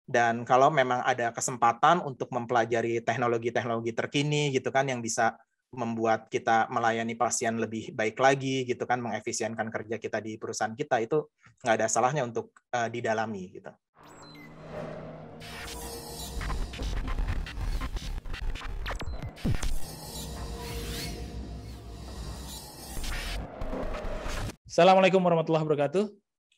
Dan kalau memang ada kesempatan untuk mempelajari teknologi-teknologi terkini gitu kan yang bisa membuat kita melayani pasien lebih baik lagi gitu kan, mengefisienkan kerja kita di perusahaan kita, itu nggak ada salahnya untuk didalami gitu. Assalamualaikum warahmatullahi wabarakatuh.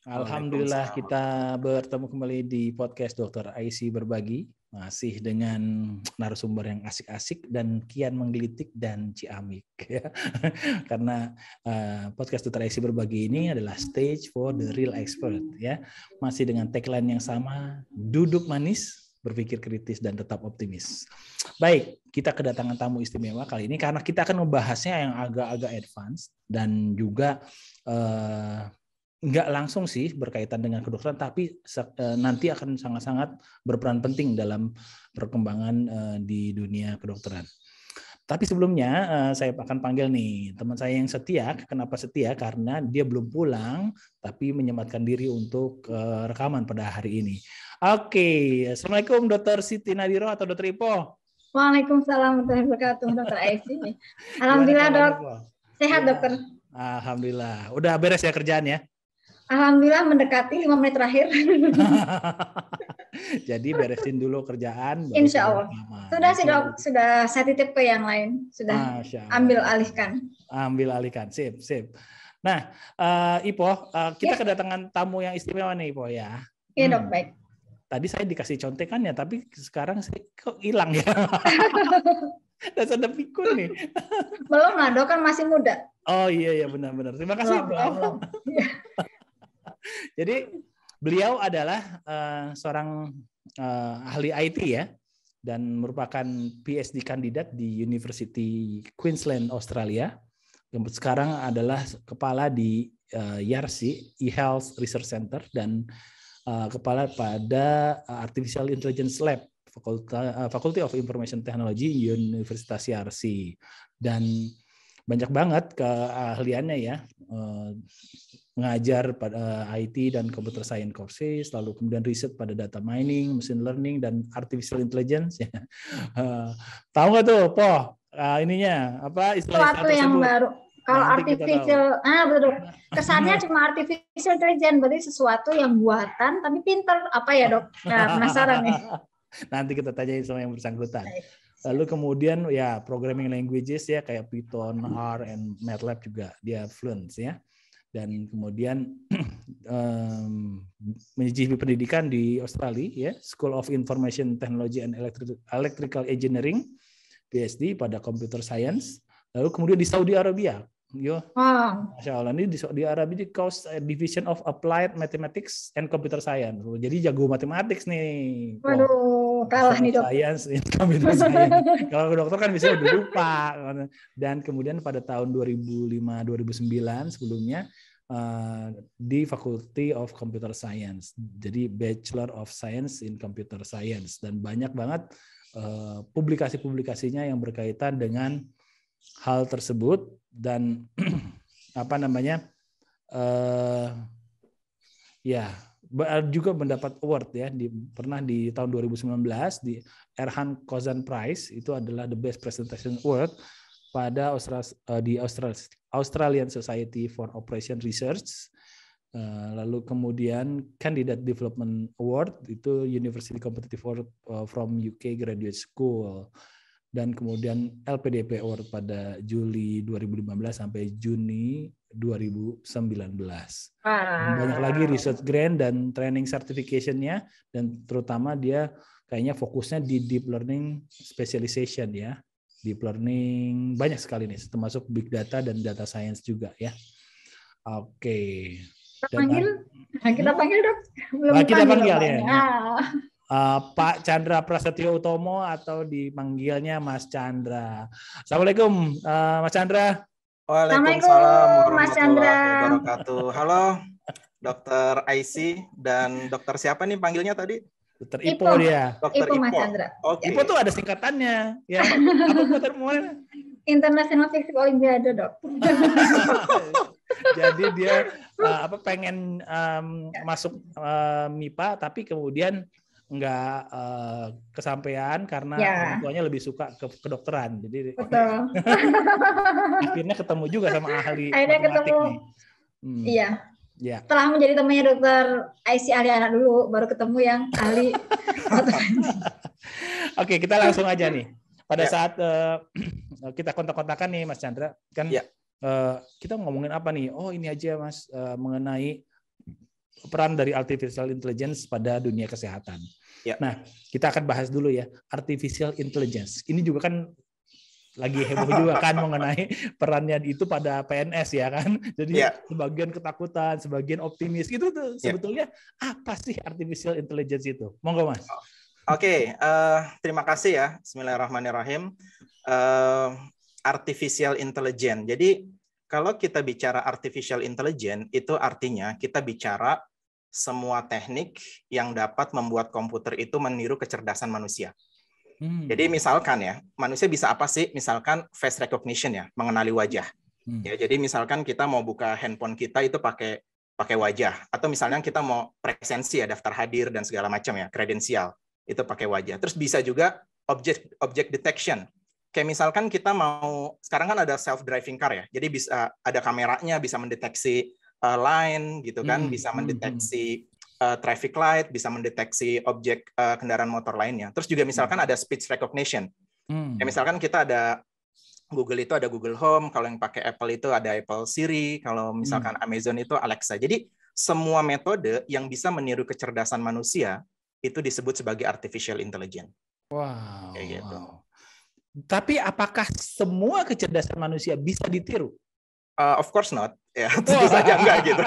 Alhamdulillah kita bertemu kembali di podcast Dr. Aisy Berbagi, masih dengan narasumber yang asik-asik dan kian menggelitik dan ciamik ya. Karena podcast Dr. Aisy Berbagi ini adalah stage for the real expert ya. Masih dengan tagline yang sama, duduk manis, berpikir kritis dan tetap optimis. Baik, kita kedatangan tamu istimewa kali ini karena kita akan membahasnya yang agak-agak advance dan juga nggak langsung sih berkaitan dengan kedokteran, tapi nanti akan sangat-sangat berperan penting dalam perkembangan di dunia kedokteran. Tapi sebelumnya saya akan panggil nih teman saya yang setia. Kenapa setia? Karena dia belum pulang, tapi menyempatkan diri untuk rekaman pada hari ini. Oke, Assalamualaikum Dr. Siti Nadiro atau Dr. Ipo. Waalaikumsalam warahmatullahi wabarakatuh, Dr. Aisy. Alhamdulillah dok, sehat dokter. Alhamdulillah. Udah beres ya kerjaan ya? Alhamdulillah mendekati 5 menit terakhir. Jadi beresin dulu kerjaan. Insya Allah. Sudah sih dok, sudah saya titip ke yang lain. Sudah ambil alihkan. Ambil alihkan, sip. Nah, Ipo, kita kedatangan tamu yang istimewa nih Ipo ya. Iya dok, baik. Tadi saya dikasih contekannya, tapi sekarang saya kok hilang ya. Dan sudah pikun nih. Belum lah dok, kan masih muda. Oh iya benar-benar. Terima kasih belum. Jadi beliau adalah seorang ahli IT ya, dan merupakan PhD kandidat di University Queensland Australia. Yang sekarang adalah kepala di YARCI eHealth Research Center dan kepala pada Artificial Intelligence Lab Faculty of Information Technology Universitas YARCI, dan banyak banget keahliannya ya, mengajar pada IT dan computer science courses, lalu kemudian riset pada data mining, machine learning dan artificial intelligence ya. Tahu nggak tuh Po ininya apa istilah tersebut yang baru? Kalau artificial, betul. Kesannya cuma artificial intelligence, berarti sesuatu yang buatan tapi pinter. Apa ya dok? Nah, penasaran nih. Nanti kita tanyain sama yang bersangkutan. Lalu kemudian ya programming languages ya kayak Python, R, and MATLAB juga dia fluent ya. Dan kemudian menyicipi pendidikan di Australia ya, School of Information Technology and Electrical Engineering, PhD pada Computer Science. Lalu kemudian di Saudi Arabia, Masya Allah, ini di Saudi Arabia di Coast Division of Applied Mathematics and Computer Science. Jadi jago matematik nih. Waduh, kalah nih dok. Science, Computer Science. Kalau dokter kan bisa udah lupa. Dan kemudian pada tahun 2005-2009 sebelumnya di Faculty of Computer Science. Jadi Bachelor of Science in Computer Science. Dan banyak banget publikasi-publikasinya yang berkaitan dengan hal tersebut, dan apa namanya juga mendapat award ya, pernah di tahun 2019 di Erhan Kozan Prize, itu adalah the best presentation award pada Australian Society for Operation Research. Lalu kemudian Candidate Development Award itu University Competitive Award from UK Graduate School. Dan kemudian LPDP Award pada Juli 2015 sampai Juni 2019. Banyak lagi research grant dan training certification-nya, dan terutama dia kayaknya fokusnya di deep learning specialization ya. Deep learning banyak sekali nih, termasuk big data dan data science juga ya. Oke. Kita panggil dok. Kita panggil ya. Pak Chandra Prasetyo Utomo atau dipanggilnya Mas Chandra. Assalamualaikum Mas Chandra. Waalaikumsalam warahmatullahi wabarakatuh. Halo Dr. Aisy dan Dokter siapa nih panggilnya tadi? Dokter Ipo dia. Dokter Ipo Mas Chandra. Okay. Ipo tuh ada singkatannya. Ya. Apa buat mana? International Physics Olympiade dok. Jadi dia pengen masuk MIPA tapi kemudian nggak kesampaian karena orang tuanya lebih suka ke kedokteran. Jadi betul. akhirnya ketemu juga sama ahli Akhirnya matematik ketemu. nih. Iya. Ya. Setelah menjadi temannya dokter IC ahli anak dulu, baru ketemu yang ahli matematik. Oke, kita langsung aja nih. Pada saat kita kontak-kontakan nih Mas Chandra, kan kita ngomongin apa nih? Oh ini aja Mas, mengenai peran dari artificial intelligence pada dunia kesehatan. Nah, kita akan bahas dulu ya, artificial intelligence. Ini juga kan lagi heboh juga kan mengenai perannya itu pada PNS ya kan. Jadi sebagian ketakutan, sebagian optimis. Itu tuh sebetulnya apa sih artificial intelligence itu? Monggo Mas. Oke, terima kasih ya. Bismillahirrahmanirrahim. Artificial intelligence. Jadi kalau kita bicara artificial intelligence, itu artinya kita bicara semua teknik yang dapat membuat komputer itu meniru kecerdasan manusia. Jadi misalkan ya, manusia bisa apa sih? Misalkan face recognition ya, mengenali wajah. Ya, jadi misalkan kita mau buka handphone kita itu pakai wajah, atau misalnya kita mau presensi ya, daftar hadir dan segala macam ya, kredensial itu pakai wajah. Terus bisa juga object detection. Kayak misalkan kita mau, sekarang kan ada self driving car ya, jadi bisa ada kameranya, bisa mendeteksi line gitu kan, bisa mendeteksi traffic light, bisa mendeteksi objek kendaraan motor lainnya. Terus juga misalkan ada speech recognition. Ya, misalkan kita ada Google itu ada Google Home, kalau yang pakai Apple itu ada Apple Siri, kalau misalkan Amazon itu Alexa. Jadi semua metode yang bisa meniru kecerdasan manusia itu disebut sebagai artificial intelligence. Wow. Kayak gitu. Tapi apakah semua kecerdasan manusia bisa ditiru? Of course not. Ya, tentu saja enggak gitu.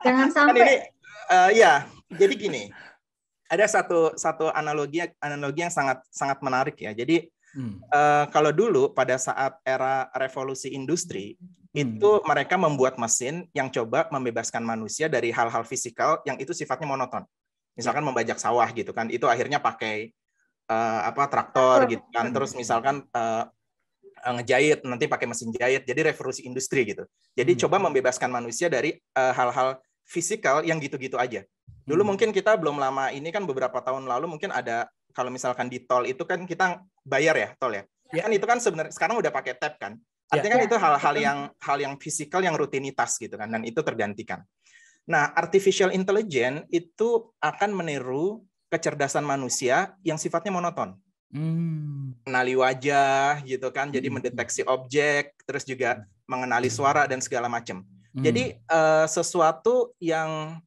Jangan sampai. Kan ini ya, jadi gini, ada satu analogi yang sangat menarik ya. Jadi kalau dulu pada saat era revolusi industri itu mereka membuat mesin yang coba membebaskan manusia dari hal-hal fisikal yang itu sifatnya monoton. Misalkan membajak sawah gitu kan, itu akhirnya pakai traktor gitu kan. Terus misalkan ngejahit nanti pakai mesin jahit. Jadi revolusi industri gitu. Jadi coba membebaskan manusia dari hal-hal fisikal yang gitu-gitu aja. Dulu mungkin kita belum lama ini kan beberapa tahun lalu mungkin ada, kalau misalkan di tol itu kan kita bayar ya tol ya. Kan itu kan sebenarnya sekarang udah pakai tab kan. Artinya kan itu hal yang fisikal yang rutinitas gitu kan, dan itu tergantikan. Nah, artificial intelligence itu akan meniru kecerdasan manusia yang sifatnya monoton. Mengenali wajah gitu kan, jadi mendeteksi objek, terus juga mengenali suara dan segala macam. Jadi sesuatu yang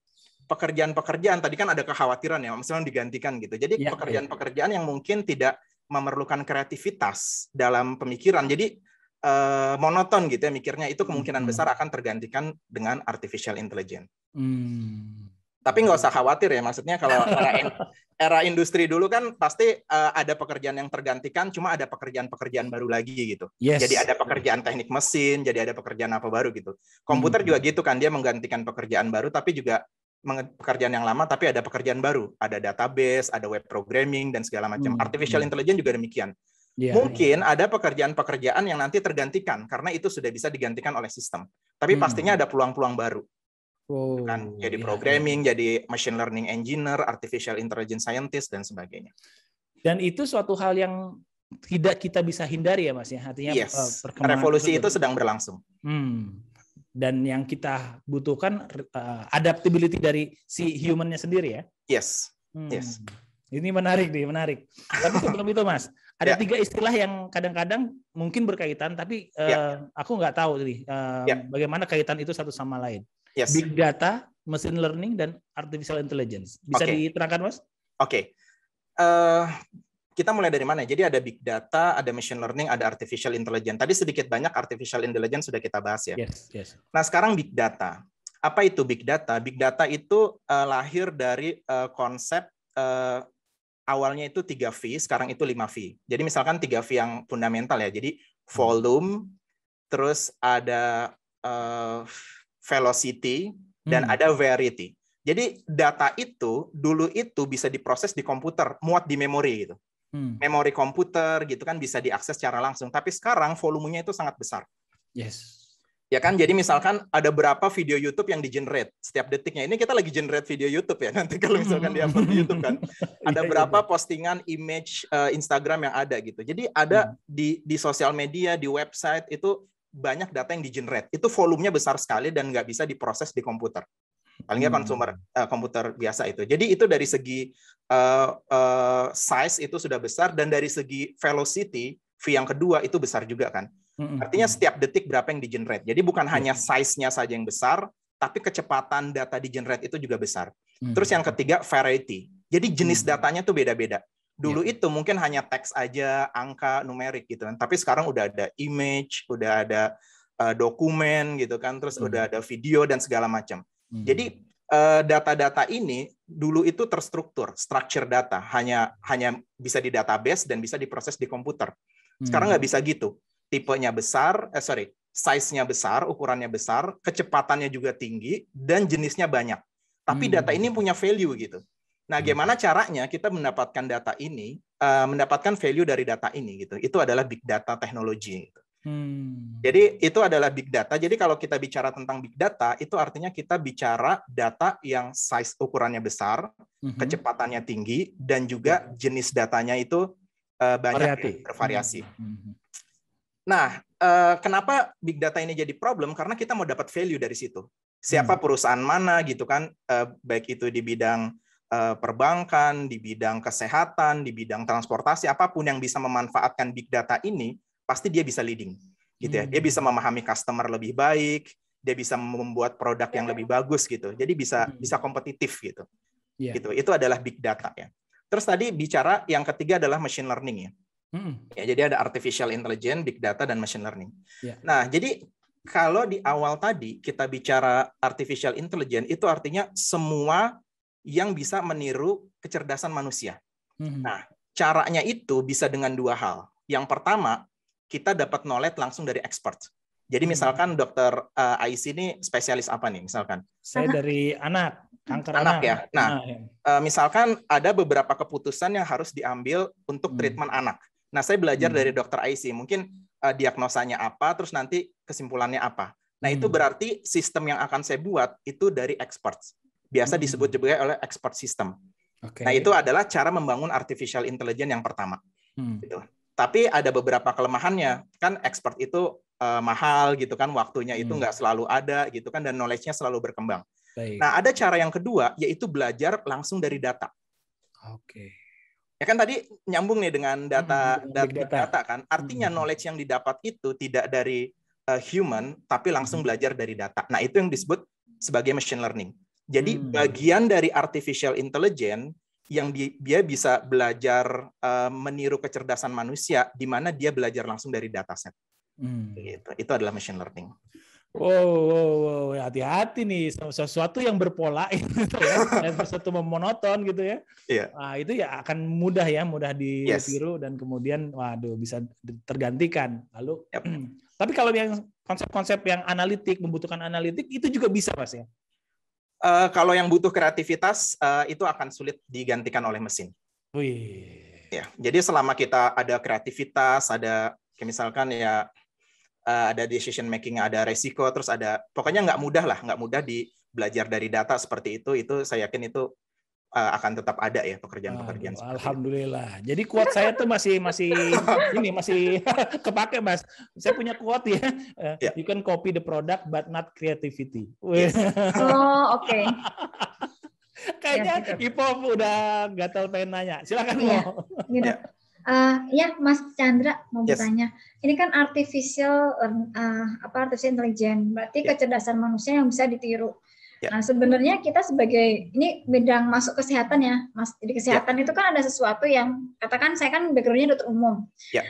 pekerjaan-pekerjaan tadi kan ada kekhawatiran ya, misalnya digantikan gitu. Jadi pekerjaan-pekerjaan yang mungkin tidak memerlukan kreativitas dalam pemikiran, jadi monoton gitu ya mikirnya, itu kemungkinan besar akan tergantikan dengan artificial intelligence. Tapi nggak usah khawatir ya, maksudnya kalau era industri dulu kan pasti ada pekerjaan yang tergantikan, cuma ada pekerjaan-pekerjaan baru lagi gitu. Jadi ada pekerjaan teknik mesin, jadi ada pekerjaan apa baru gitu. Komputer juga gitu kan, dia menggantikan pekerjaan baru, tapi juga pekerjaan yang lama, tapi ada pekerjaan baru. Ada database, ada web programming, dan segala macam. Artificial intelligence juga demikian. Mungkin ada pekerjaan-pekerjaan yang nanti tergantikan, karena itu sudah bisa digantikan oleh sistem. Tapi pastinya ada peluang-peluang baru. Kan jadi programming, jadi machine learning engineer, artificial intelligence scientist dan sebagainya. Dan itu suatu hal yang tidak kita bisa hindari ya Mas ya. Artinya revolusi itu sedang berlangsung. Dan yang kita butuhkan adaptability dari si human-nya sendiri ya. Yes. Ini menarik nih, menarik. Tapi sebelum itu Mas, ada 3 istilah yang kadang-kadang mungkin berkaitan, tapi aku nggak tahu nih bagaimana kaitan itu satu sama lain. Big data, machine learning, dan artificial intelligence. Bisa diterangkan, Mas? Oke. Kita mulai dari mana? Jadi ada big data, ada machine learning, ada artificial intelligence. Tadi sedikit banyak artificial intelligence sudah kita bahas ya. Nah, sekarang big data. Apa itu big data? Big data itu lahir dari konsep awalnya itu 3V, sekarang itu 5V. Jadi misalkan 3V yang fundamental ya. Jadi volume, terus ada velocity, dan ada variety. Jadi data itu dulu itu bisa diproses di komputer, muat di memori gitu. Memori komputer gitu kan bisa diakses secara langsung. Tapi sekarang volumenya itu sangat besar. Ya kan, jadi misalkan ada berapa video YouTube yang di-generate setiap detiknya. Ini kita lagi generate video YouTube ya, nanti kalau misalkan di-upload di YouTube kan. Ada berapa postingan image Instagram yang ada gitu. Jadi ada di sosial media, di website, itu banyak data yang di-generate. Itu volumenya besar sekali dan nggak bisa diproses di komputer. Paling nggak konsumer komputer biasa itu. Jadi itu dari segi size itu sudah besar, dan dari segi velocity, V yang kedua itu besar juga kan. Artinya setiap detik berapa yang di-generate. Jadi bukan hanya size-nya saja yang besar, tapi kecepatan data di-generate itu juga besar. Terus yang ketiga, variety. Jadi jenis datanya tuh beda-beda. Dulu itu mungkin hanya teks aja, angka, numerik gitu kan. Tapi sekarang udah ada image, udah ada dokumen gitu kan, terus udah ada video dan segala macam. Jadi data-data ini dulu itu terstruktur, structure data, hanya bisa di database dan bisa diproses di komputer. Sekarang nggak bisa gitu. Tipenya besar, size-nya besar, ukurannya besar, kecepatannya juga tinggi, dan jenisnya banyak. Tapi data ini punya value gitu. Nah, gimana caranya kita mendapatkan data ini, mendapatkan value dari data ini gitu? Itu adalah big data teknologi. Gitu. Jadi itu adalah big data. Jadi kalau kita bicara tentang big data, itu artinya kita bicara data yang size ukurannya besar, kecepatannya tinggi, dan juga jenis datanya itu banyak, bervariasi. Nah, kenapa big data ini jadi problem? Karena kita mau dapat value dari situ. Siapa perusahaan mana gitu kan, baik itu di bidang perbankan, di bidang kesehatan, di bidang transportasi, apapun yang bisa memanfaatkan big data ini, pasti dia bisa leading. Gitu ya. Dia bisa memahami customer lebih baik, dia bisa membuat produk yang lebih bagus gitu. Jadi bisa kompetitif gitu. Gitu. Itu adalah big data ya. Terus tadi bicara yang ketiga adalah machine learning ya. Ya, jadi ada artificial intelligence, big data, dan machine learning. Nah, jadi kalau di awal tadi kita bicara artificial intelligence, itu artinya semua yang bisa meniru kecerdasan manusia. Nah, caranya itu bisa dengan dua hal. Yang pertama, kita dapat knowledge langsung dari expert. Jadi misalkan Dr. Ais ini spesialis apa nih misalkan? Saya dari kanker anak ya. Nah, misalkan ada beberapa keputusan yang harus diambil untuk treatment anak. Nah, saya belajar dari Dr. IC, mungkin diagnosanya apa, terus nanti kesimpulannya apa. Nah, itu berarti sistem yang akan saya buat itu dari experts. Biasa disebut juga oleh expert system. Nah, itu adalah cara membangun artificial intelligence yang pertama. Gitu. Tapi ada beberapa kelemahannya. Kan expert itu mahal gitu kan, waktunya itu nggak selalu ada gitu kan, dan knowledge-nya selalu berkembang. Nah, ada cara yang kedua, yaitu belajar langsung dari data. Ya kan tadi nyambung nih dengan data kan. Artinya knowledge yang didapat itu tidak dari human, tapi langsung belajar dari data. Nah, itu yang disebut sebagai machine learning. Jadi bagian dari artificial intelligence yang dia bisa belajar meniru kecerdasan manusia, di mana dia belajar langsung dari dataset. Gitu. Itu adalah machine learning. Wow, hati-hati nih, sesuatu yang berpola gitu ya, dan sesuatu memonoton gitu ya. Nah, itu ya akan mudah ditiru dan kemudian waduh bisa tergantikan. Lalu tapi kalau yang konsep-konsep yang analitik, membutuhkan analitik, itu juga bisa Mas ya? Kalau yang butuh kreativitas itu akan sulit digantikan oleh mesin. Ya, jadi selama kita ada kreativitas, ada misalkan ya ada decision making, ada resiko, terus ada pokoknya nggak mudah di belajar dari data seperti itu saya yakin itu akan tetap ada ya pekerjaan-pekerjaan seperti alhamdulillah. Itu. Jadi quote saya tuh masih kepake Mas. Saya punya quote ya. You can copy the product but not creativity. Oke. Kayaknya Ipo udah gatal pengen nanya. Silakan Mo. Ya, Mas Chandra mau bertanya. Ini kan artificial intelligence, berarti kecerdasan manusia yang bisa ditiru. Nah, sebenarnya kita sebagai ini bidang masuk kesehatan ya, Mas. Jadi kesehatan itu kan ada sesuatu yang katakan saya kan background-nya dokter umum.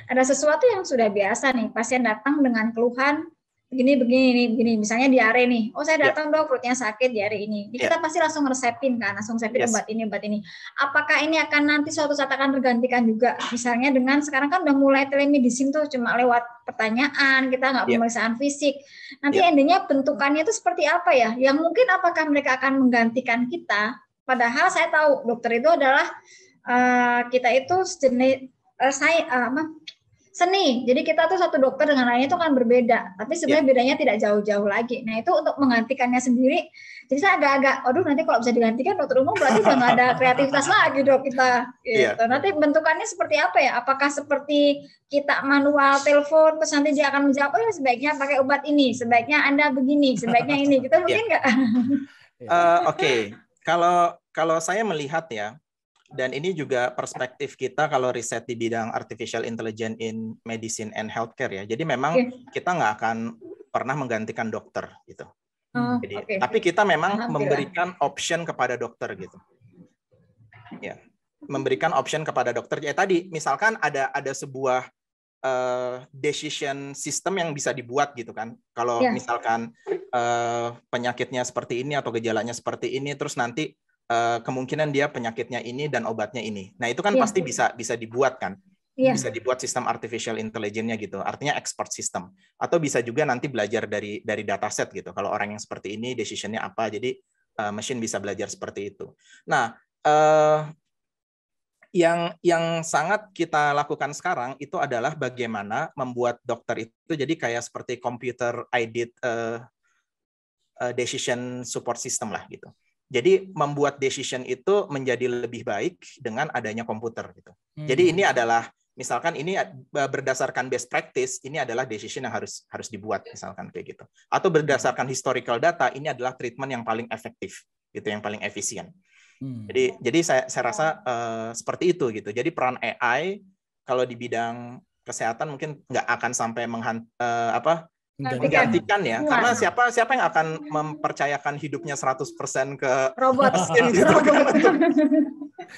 Ada sesuatu yang sudah biasa nih, pasien datang dengan keluhan begini, misalnya diare nih. Oh, saya datang dok, perutnya sakit, diare ini. Jadi kita pasti langsung resepin obat ini. Apakah ini akan nanti suatu saat akan tergantikan juga? Misalnya dengan sekarang kan udah mulai telemedicine tuh, cuma lewat pertanyaan, kita nggak pemeriksaan fisik. Nanti endingnya bentukannya itu seperti apa ya? Yang mungkin apakah mereka akan menggantikan kita? Padahal saya tahu dokter itu adalah kita itu seni. Jadi kita tuh satu dokter dengan lainnya itu kan berbeda, tapi sebenarnya bedanya tidak jauh-jauh lagi. Nah itu untuk menggantikannya sendiri, jadi saya agak-agak, aduh nanti kalau bisa digantikan dokter umum berarti udah nggak ada kreativitas lagi dok kita. Gitu. Nanti bentukannya seperti apa ya? Apakah seperti kita manual telepon, terus nanti dia akan menjawab, oh ya sebaiknya pakai obat ini, sebaiknya Anda begini, sebaiknya ini, gitu mungkin nggak? Oke. Kalau saya melihat ya, dan ini juga perspektif kita kalau riset di bidang artificial intelligence in medicine and healthcare ya. Jadi memang kita nggak akan pernah menggantikan dokter gitu. Jadi, tapi kita memang memberikan option kepada dokter gitu. Ya, memberikan option kepada dokter. Ya tadi misalkan ada sebuah decision system yang bisa dibuat gitu kan. Kalau misalkan penyakitnya seperti ini atau gejalanya seperti ini, terus nanti kemungkinan dia penyakitnya ini dan obatnya ini. Nah itu kan pasti bisa dibuat kan, bisa dibuat sistem artificial intelligence-nya gitu. Artinya expert system. Atau bisa juga nanti belajar dari dataset gitu. Kalau orang yang seperti ini decision-nya apa, jadi mesin bisa belajar seperti itu. Nah yang sangat kita lakukan sekarang itu adalah bagaimana membuat dokter itu jadi kayak seperti computer aided decision support system lah gitu. Jadi membuat decision itu menjadi lebih baik dengan adanya komputer gitu. Jadi ini adalah misalkan ini berdasarkan best practice, ini adalah decision yang harus dibuat misalkan kayak gitu. Atau berdasarkan historical data, ini adalah treatment yang paling efektif gitu, yang paling efisien. Jadi saya rasa seperti itu gitu. Jadi peran AI kalau di bidang kesehatan mungkin nggak akan sampai menggantikan ya, karena siapa yang akan mempercayakan hidupnya 100% ke robot gitu kan,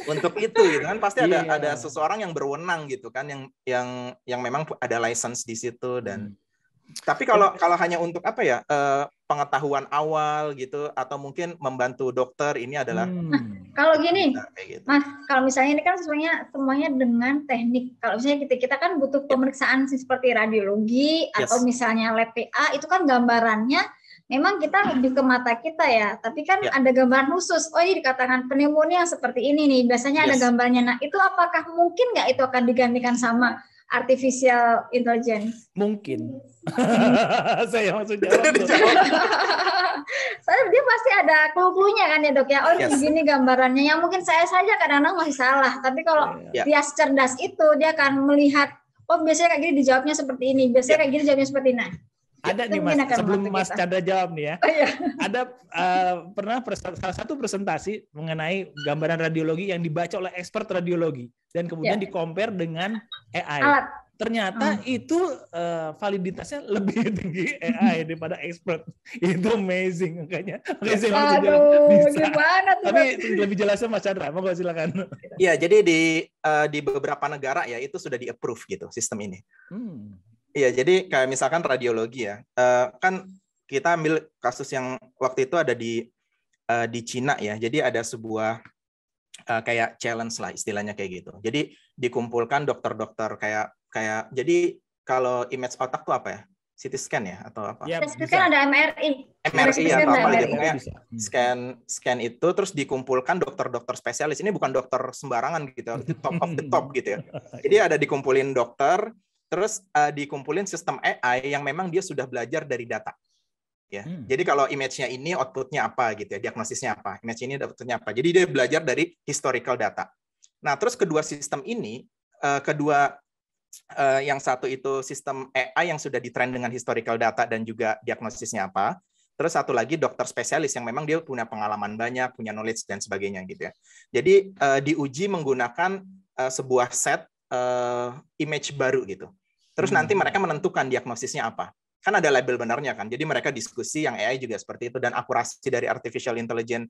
untuk itu gitu kan pasti ada seseorang yang berwenang gitu kan yang memang ada license di situ. Dan tapi kalau hanya untuk pengetahuan awal gitu atau mungkin membantu dokter, ini adalah kalau gini gitu. Mas, kalau misalnya ini kan semuanya dengan teknik. Kalau misalnya kita kan butuh pemeriksaan seperti radiologi atau misalnya lab PA, itu kan gambarannya memang kita lebih ke mata kita ya, tapi kan ada gambaran khusus. Oh ini dikatakan pneumonia seperti ini nih, biasanya ada gambarnya. Nah itu apakah mungkin nggak itu akan digantikan sama artificial intelligence? Mungkin. Saya langsung jawab. Soalnya dia pasti ada clue-nya kan ya dok ya. Oh begini gambarannya. Yang mungkin saya saja kadang-kadang masih salah. Tapi kalau dia cerdas itu, dia akan melihat, oh biasanya kayak gini dijawabnya seperti ini. Biasanya kayak gini dijawabnya seperti ini. Ada nih Mas, sebelum Mas Chandra jawab nih ya. Ada pernah salah satu presentasi mengenai gambaran radiologi yang dibaca oleh expert radiologi dan kemudian di-compare dengan AI. Ternyata itu validitasnya lebih tinggi AI daripada expert. Itu amazing makanya saya langsung jawab bisa. Gimana tuh? Tapi lebih jelasnya Mas Chandra, monggo silakan. Iya, jadi di beberapa negara ya itu sudah di-approve gitu sistem ini. Iya, jadi kayak misalkan radiologi ya, kan kita ambil kasus yang waktu itu ada di Cina ya. Jadi ada sebuah kayak challenge lah istilahnya kayak gitu. Jadi dikumpulkan dokter-dokter kayak jadi kalau image otak tuh apa ya? CT scan ya atau apa? Ya, CT scan ada MRI. MRI atau apa gitu kayak scan itu terus dikumpulkan dokter-dokter spesialis. Ini bukan dokter sembarangan gitu, top of the top gitu ya. Jadi ada dikumpulin dokter, terus dikumpulin sistem AI yang memang dia sudah belajar dari data. Ya. Jadi kalau image-nya ini output-nya apa gitu ya, diagnosisnya apa, image ini output-nya apa. Jadi dia belajar dari historical data. Nah, terus kedua sistem ini, yang satu itu sistem AI yang sudah ditrain dengan historical data dan juga diagnosisnya apa. Terus satu lagi dokter spesialis yang memang dia punya pengalaman banyak, punya knowledge dan sebagainya gitu ya. Jadi diuji menggunakan sebuah set image baru gitu. Terus nanti mereka menentukan diagnosisnya apa. Kan ada label benarnya kan. Jadi mereka diskusi yang AI juga seperti itu dan akurasi dari artificial intelligence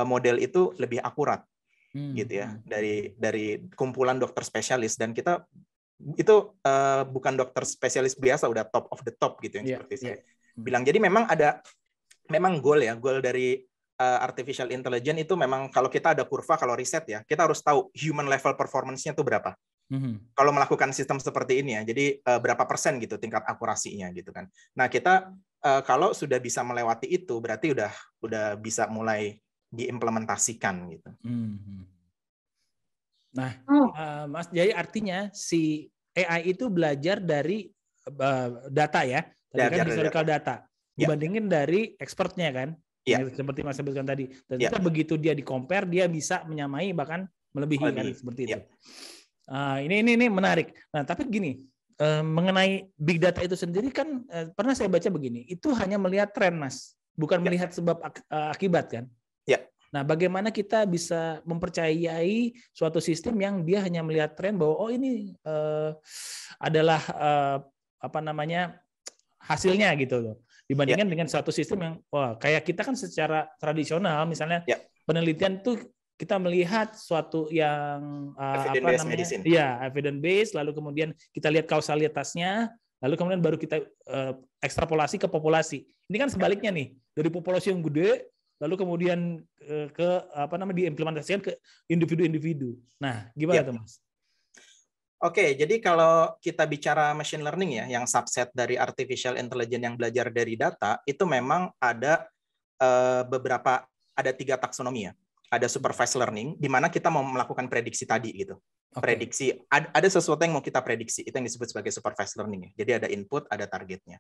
model itu lebih akurat gitu ya dari kumpulan dokter spesialis. Dan kita itu bukan dokter spesialis biasa, udah top of the top gitu yang seperti saya bilang. Jadi memang goal dari artificial intelligence itu memang kalau kita ada kurva, kalau riset ya kita harus tahu human level performance-nya itu berapa. Kalau melakukan sistem seperti ini ya, jadi berapa persen gitu tingkat akurasinya gitu kan. Nah kita kalau sudah bisa melewati itu berarti udah bisa mulai diimplementasikan gitu. Nah, Mas, jadi artinya si AI itu belajar dari data ya, tadi kan historical data. Dibandingin dari expertnya kan, seperti Mas sebutkan tadi. Dan kita begitu dia di-compare, dia bisa menyamai bahkan melebihi kan seperti itu. Ini menarik. Nah, tapi gini, mengenai big data itu sendiri kan pernah saya baca begini, itu hanya melihat tren, Mas, bukan melihat sebab akibat kan. Nah, bagaimana kita bisa mempercayai suatu sistem yang dia hanya melihat tren bahwa ini adalah hasilnya gitu loh. Dibandingkan dengan suatu sistem yang kayak kita kan secara tradisional misalnya penelitian tuh kita melihat suatu yang evidence based, lalu kemudian kita lihat kausalitasnya, lalu kemudian baru kita ekstrapolasi ke populasi. Ini kan sebaliknya nih, dari populasi yang gede lalu kemudian diimplementasikan ke individu-individu. Nah, gimana tuh, Mas? Oke, jadi kalau kita bicara machine learning ya, yang subset dari artificial intelligence yang belajar dari data, itu memang ada ada 3 taksonomi ya. Ada supervised learning, di mana kita mau melakukan prediksi tadi gitu. Prediksi, ada sesuatu yang mau kita prediksi, itu yang disebut sebagai supervised learning ya. Jadi ada input, ada targetnya.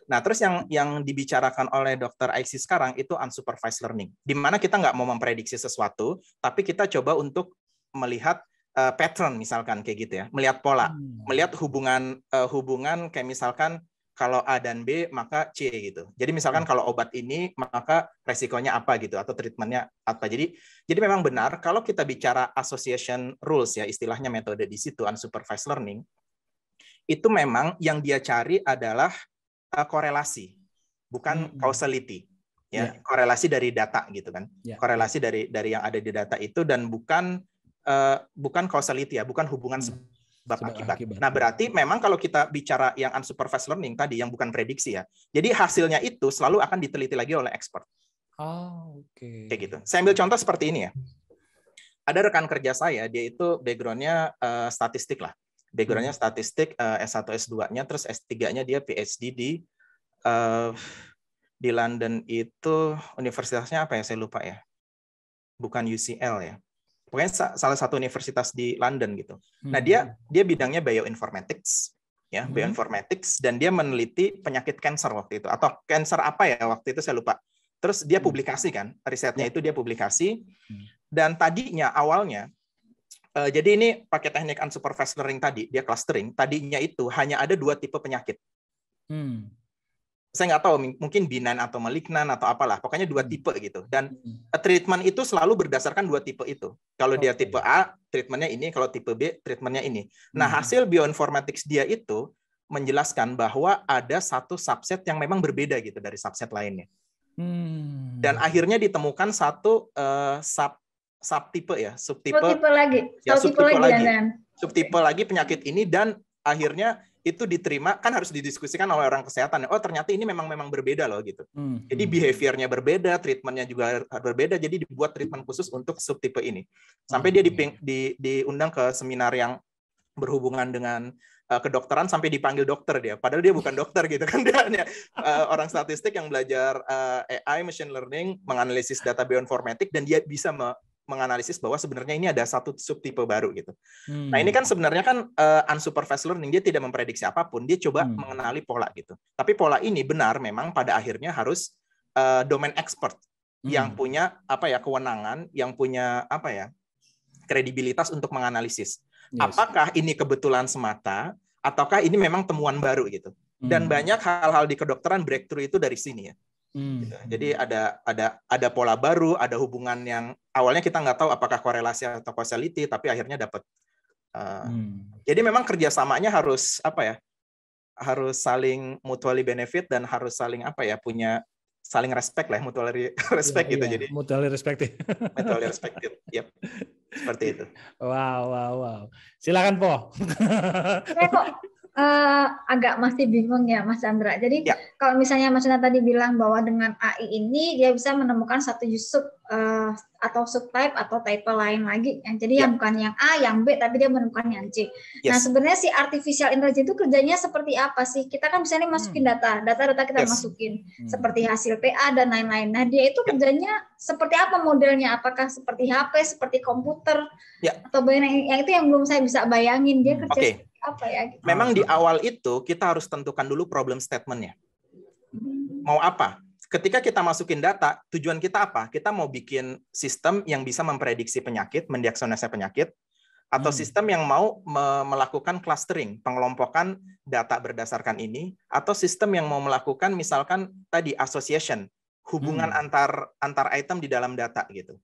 Nah, terus yang dibicarakan oleh Dr. Aisy sekarang itu unsupervised learning, di mana kita nggak mau memprediksi sesuatu, tapi kita coba untuk melihat pattern misalkan kayak gitu ya, melihat pola, melihat hubungan kayak misalkan kalau A dan B maka C gitu. Jadi misalkan kalau obat ini maka resikonya apa gitu atau treatmentnya apa. Jadi memang benar kalau kita bicara association rules ya, istilahnya metode di situ unsupervised learning, itu memang yang dia cari adalah korelasi, bukan causality, ya, korelasi dari data gitu kan, korelasi dari yang ada di data itu dan bukan causality ya, bukan hubungan sebab akibat. Nah, berarti memang kalau kita bicara yang unsupervised learning tadi, yang bukan prediksi ya, jadi hasilnya itu selalu akan diteliti lagi oleh expert. Kayak gitu. Saya ambil contoh seperti ini ya. Ada rekan kerja saya, dia itu background-nya statistik lah. Background-nya statistik, S1, S2-nya, terus S3-nya dia PhD di London itu, universitasnya apa ya, saya lupa ya. Bukan UCL ya. Pokoknya salah satu universitas di London gitu. Nah, dia bidangnya bioinformatics, ya, bioinformatics, dan dia meneliti penyakit kanker waktu itu, atau kanker apa ya waktu itu saya lupa. Terus dia publikasi kan, risetnya itu dia publikasi, dan tadinya awalnya, jadi ini pakai teknik unsupervised learning tadi, dia clustering. Tadinya itu hanya ada 2 tipe penyakit. Saya nggak tahu, mungkin benign atau malignan atau apalah. Pokoknya 2 tipe gitu. Dan treatment itu selalu berdasarkan 2 tipe itu. Kalau dia tipe A, treatmentnya ini. Kalau tipe B, treatmentnya ini. Nah, hasil bioinformatics dia itu menjelaskan bahwa ada satu subset yang memang berbeda gitu dari subset lainnya. Dan akhirnya ditemukan satu subtipe ya, subtipe lagi, subtipe lagi penyakit ini, dan akhirnya itu diterima, kan harus didiskusikan oleh orang kesehatan. Oh, ternyata ini memang berbeda loh gitu. Jadi behaviornya berbeda, treatmentnya juga berbeda, jadi dibuat treatment khusus untuk subtipe ini. Sampai dia diundang ke seminar yang berhubungan dengan kedokteran, sampai dipanggil dokter dia. Padahal dia bukan dokter gitu kan, dia hanya orang statistik yang belajar AI, machine learning, menganalisis data bioinformatik, dan dia bisa menganalisis bahwa sebenarnya ini ada satu subtipe baru gitu. Nah, ini kan sebenarnya kan unsupervised learning, dia tidak memprediksi apapun, dia coba mengenali pola gitu. Tapi pola ini benar memang pada akhirnya harus domain expert yang punya kewenangan, yang punya kredibilitas untuk menganalisis. Apakah ini kebetulan semata ataukah ini memang temuan baru gitu. Dan banyak hal-hal di kedokteran breakthrough itu dari sini ya. Gitu. Jadi ada pola baru, ada hubungan yang awalnya kita nggak tahu apakah korelasi atau causality, tapi akhirnya dapat. Jadi memang kerjasamanya harus harus saling mutually benefit dan harus saling punya saling respect lah, mutually respect gitu. Jadi mutually respected. Mutually respected. Yep. Seperti itu. Wow. Silakan Po. Saya kok agak masih bingung ya Mas Chandra. Jadi kalau misalnya Mas Chandra tadi bilang bahwa dengan AI ini dia bisa menemukan satu sub atau subtype atau type lain lagi. Jadi yang bukan yang A, yang B, tapi dia menemukan yang C. Nah, sebenarnya si artificial intelligence itu kerjanya seperti apa sih? Kita kan misalnya masukin data kita masukin seperti hasil PA dan lain-lain. Nah, dia itu kerjanya seperti apa modelnya? Apakah seperti HP, seperti komputer, atau yang itu yang belum saya bisa bayangin. Dia kerja apa ya? Memang di awal itu kita harus tentukan dulu problem statement-nya. Mau apa? Ketika kita masukin data, tujuan kita apa? Kita mau bikin sistem yang bisa memprediksi penyakit, mendiagnosa penyakit, atau sistem yang mau melakukan clustering, pengelompokan data berdasarkan ini, atau sistem yang mau melakukan misalkan tadi association, hubungan antar item di dalam data gitu.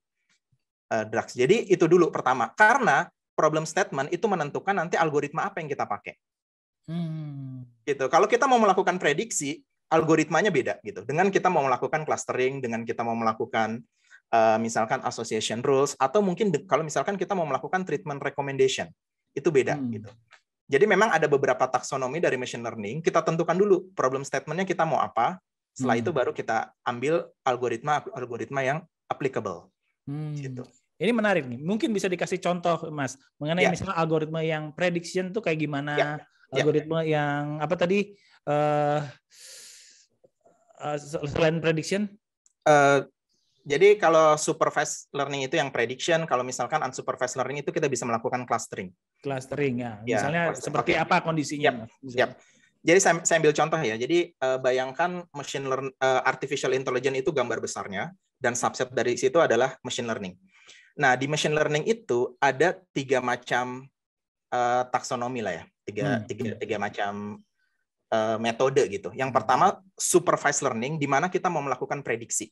Drugs. Jadi itu dulu pertama. Karena problem statement itu menentukan nanti algoritma apa yang kita pakai. Gitu. Kalau kita mau melakukan prediksi, algoritmanya beda gitu. Dengan kita mau melakukan clustering, dengan kita mau melakukan misalkan association rules, atau mungkin kalau misalkan kita mau melakukan treatment recommendation, itu beda gitu. Jadi memang ada beberapa taksonomi dari machine learning. Kita tentukan dulu problem statement-nya kita mau apa. Setelah itu baru kita ambil algoritma yang applicable. Gitu. Ini menarik nih. Mungkin bisa dikasih contoh, Mas, mengenai misalnya algoritma yang prediction tuh kayak gimana? Algoritma yang apa tadi? Selain prediction? Jadi kalau supervised learning itu yang prediction, kalau misalkan unsupervised learning itu kita bisa melakukan clustering. Clustering ya. Misalnya seperti apa kondisinya? Jadi saya ambil contoh ya. Jadi bayangkan artificial intelligence itu gambar besarnya, dan subset dari situ adalah machine learning. Nah, di machine learning itu ada 3 macam taksonomi lah ya, tiga macam metode gitu. Yang pertama supervised learning, di mana kita mau melakukan prediksi.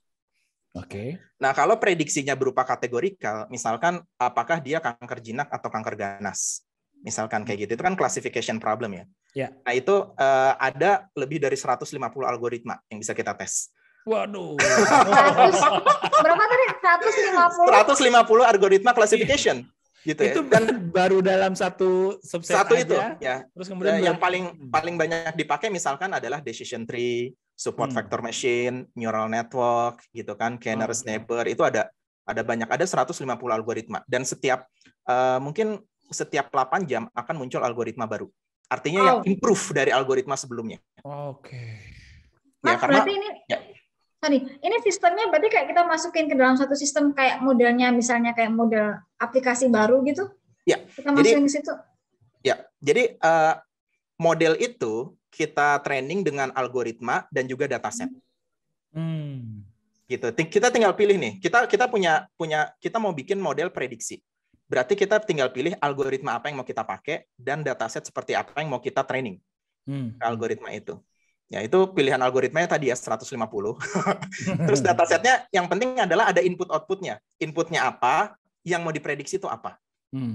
Oke. Nah, kalau prediksinya berupa kategorikal, misalkan apakah dia kanker jinak atau kanker ganas, misalkan kayak gitu, itu kan classification problem ya. Nah, itu ada lebih dari 150 algoritma yang bisa kita tes. Waduh. Berapa tadi? 150 algoritma classification. Gitu itu ya. Dan baru dalam satu subset satu aja. Itu ya. Terus kemudian yang paling banyak dipakai misalkan adalah decision tree, support vector machine, neural network gitu kan, K-nearest neighbor, itu ada banyak, ada 150 algoritma, dan mungkin setiap 8 jam akan muncul algoritma baru. Artinya yang improve dari algoritma sebelumnya. Mas, berarti ini ini sistemnya berarti kayak kita masukin ke dalam satu sistem kayak modelnya, misalnya kayak model aplikasi baru gitu. Ya. Kita masukin ke situ. Ya. Jadi model itu kita training dengan algoritma dan juga dataset. Gitu. Kita tinggal pilih nih. Kita kita mau bikin model prediksi. Berarti kita tinggal pilih algoritma apa yang mau kita pakai dan dataset seperti apa yang mau kita training ke algoritma itu. Ya, itu pilihan algoritmanya tadi ya 150. Terus datasetnya yang penting adalah ada input outputnya. Inputnya apa, yang mau diprediksi itu apa.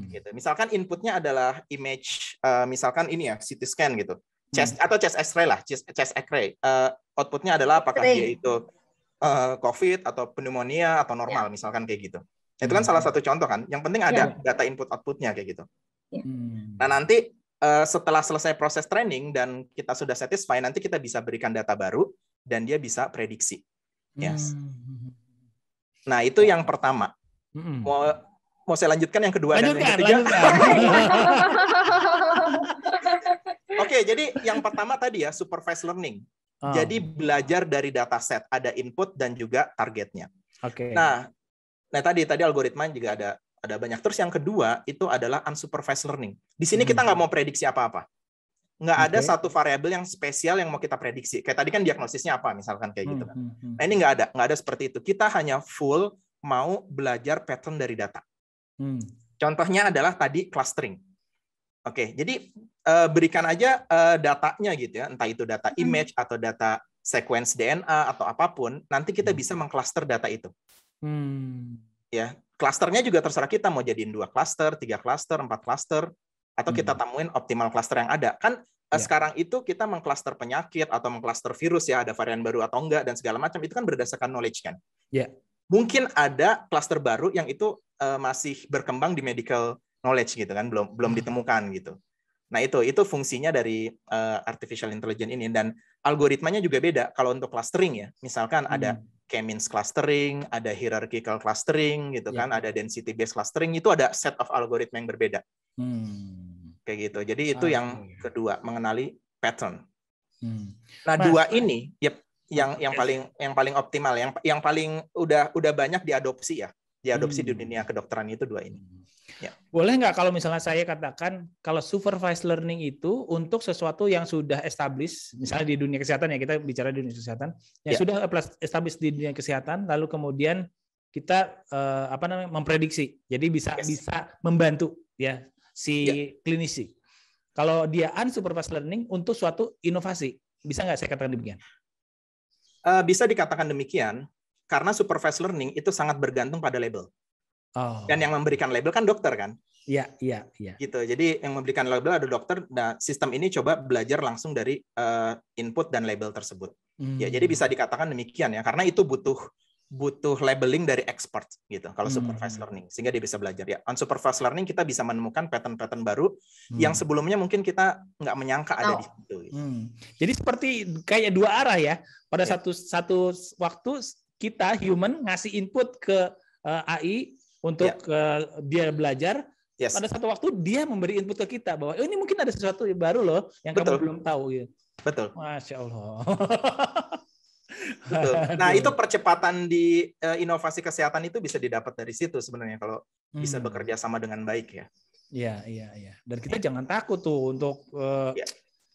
Gitu. Misalkan inputnya adalah image, misalkan ini ya, CT scan gitu. Chest atau chest X-ray lah, chest X-ray. Outputnya adalah apakah dia itu COVID atau pneumonia atau normal, misalkan kayak gitu. Itu kan salah satu contoh kan. Yang penting ada data input outputnya kayak gitu. Nah, nanti setelah selesai proses training dan kita sudah satisfy, nanti kita bisa berikan data baru dan dia bisa prediksi. Yes. Nah, itu yang pertama. Mau saya lanjutkan yang kedua dan yang ketiga? Oke, jadi yang pertama tadi ya supervised learning. Jadi belajar dari dataset, ada input dan juga targetnya. Nah, tadi algoritma juga ada banyak. Terus yang kedua itu adalah unsupervised learning. Di sini kita nggak mau prediksi apa-apa. Nggak ada satu variabel yang spesial yang mau kita prediksi. Kayak tadi kan diagnosisnya apa, misalkan kayak gitu kan. Nah, ini nggak ada seperti itu. Kita hanya full mau belajar pattern dari data. Contohnya adalah tadi clustering. Oke, jadi berikan aja datanya gitu ya, entah itu data image atau data sequence DNA atau apapun, nanti kita bisa mengcluster data itu. Ya, clusternya juga terserah kita mau jadiin 2 cluster, 3 cluster, 4 cluster, atau kita temuin optimal cluster yang ada. Kan sekarang itu kita mengcluster penyakit atau mengcluster virus ya, ada varian baru atau enggak dan segala macam, itu kan berdasarkan knowledge kan. Mungkin ada cluster baru yang itu masih berkembang di medical knowledge gitu kan, belum ditemukan gitu. Nah, itu fungsinya dari artificial intelligence ini, dan algoritmanya juga beda. Kalau untuk clustering ya, misalkan ada K-means clustering, ada hierarchical clustering gitu kan, ada density based clustering, itu ada set of algoritma yang berbeda. Kayak gitu. Jadi itu yang kedua, mengenali pattern. Nah, dua ini yang paling optimal, yang paling udah banyak diadopsi ya. diadopsi di dunia kedokteran itu dua ini. Ya. Boleh nggak kalau misalnya saya katakan kalau supervised learning itu untuk sesuatu yang sudah established, misalnya di dunia kesehatan ya, kita bicara di dunia kesehatan, yang sudah established di dunia kesehatan, lalu kemudian kita memprediksi, jadi bisa membantu ya si klinisi. Kalau dia unsupervised learning untuk suatu inovasi, bisa nggak saya katakan demikian? Bisa dikatakan demikian, karena supervised learning itu sangat bergantung pada label. Dan yang memberikan label kan dokter kan? Iya. Gitu. Jadi yang memberikan label ada dokter. Nah, sistem ini coba belajar langsung dari input dan label tersebut. Ya, jadi bisa dikatakan demikian ya, karena itu butuh labeling dari expert gitu. Kalau supervised learning, sehingga dia bisa belajar ya. Unsupervised learning kita bisa menemukan pattern-pattern baru yang sebelumnya mungkin kita nggak menyangka ada di situ. Gitu. Jadi seperti kayak dua arah ya. Pada satu waktu kita human ngasih input ke AI untuk dia belajar, pada satu waktu dia memberi input ke kita bahwa ini mungkin ada sesuatu baru loh yang kamu belum tahu gitu. Betul. Masya Allah. Betul. Nah, itu percepatan di inovasi kesehatan itu bisa didapat dari situ sebenarnya kalau bisa bekerja sama dengan baik ya. Iya. Dan kita jangan takut tuh untuk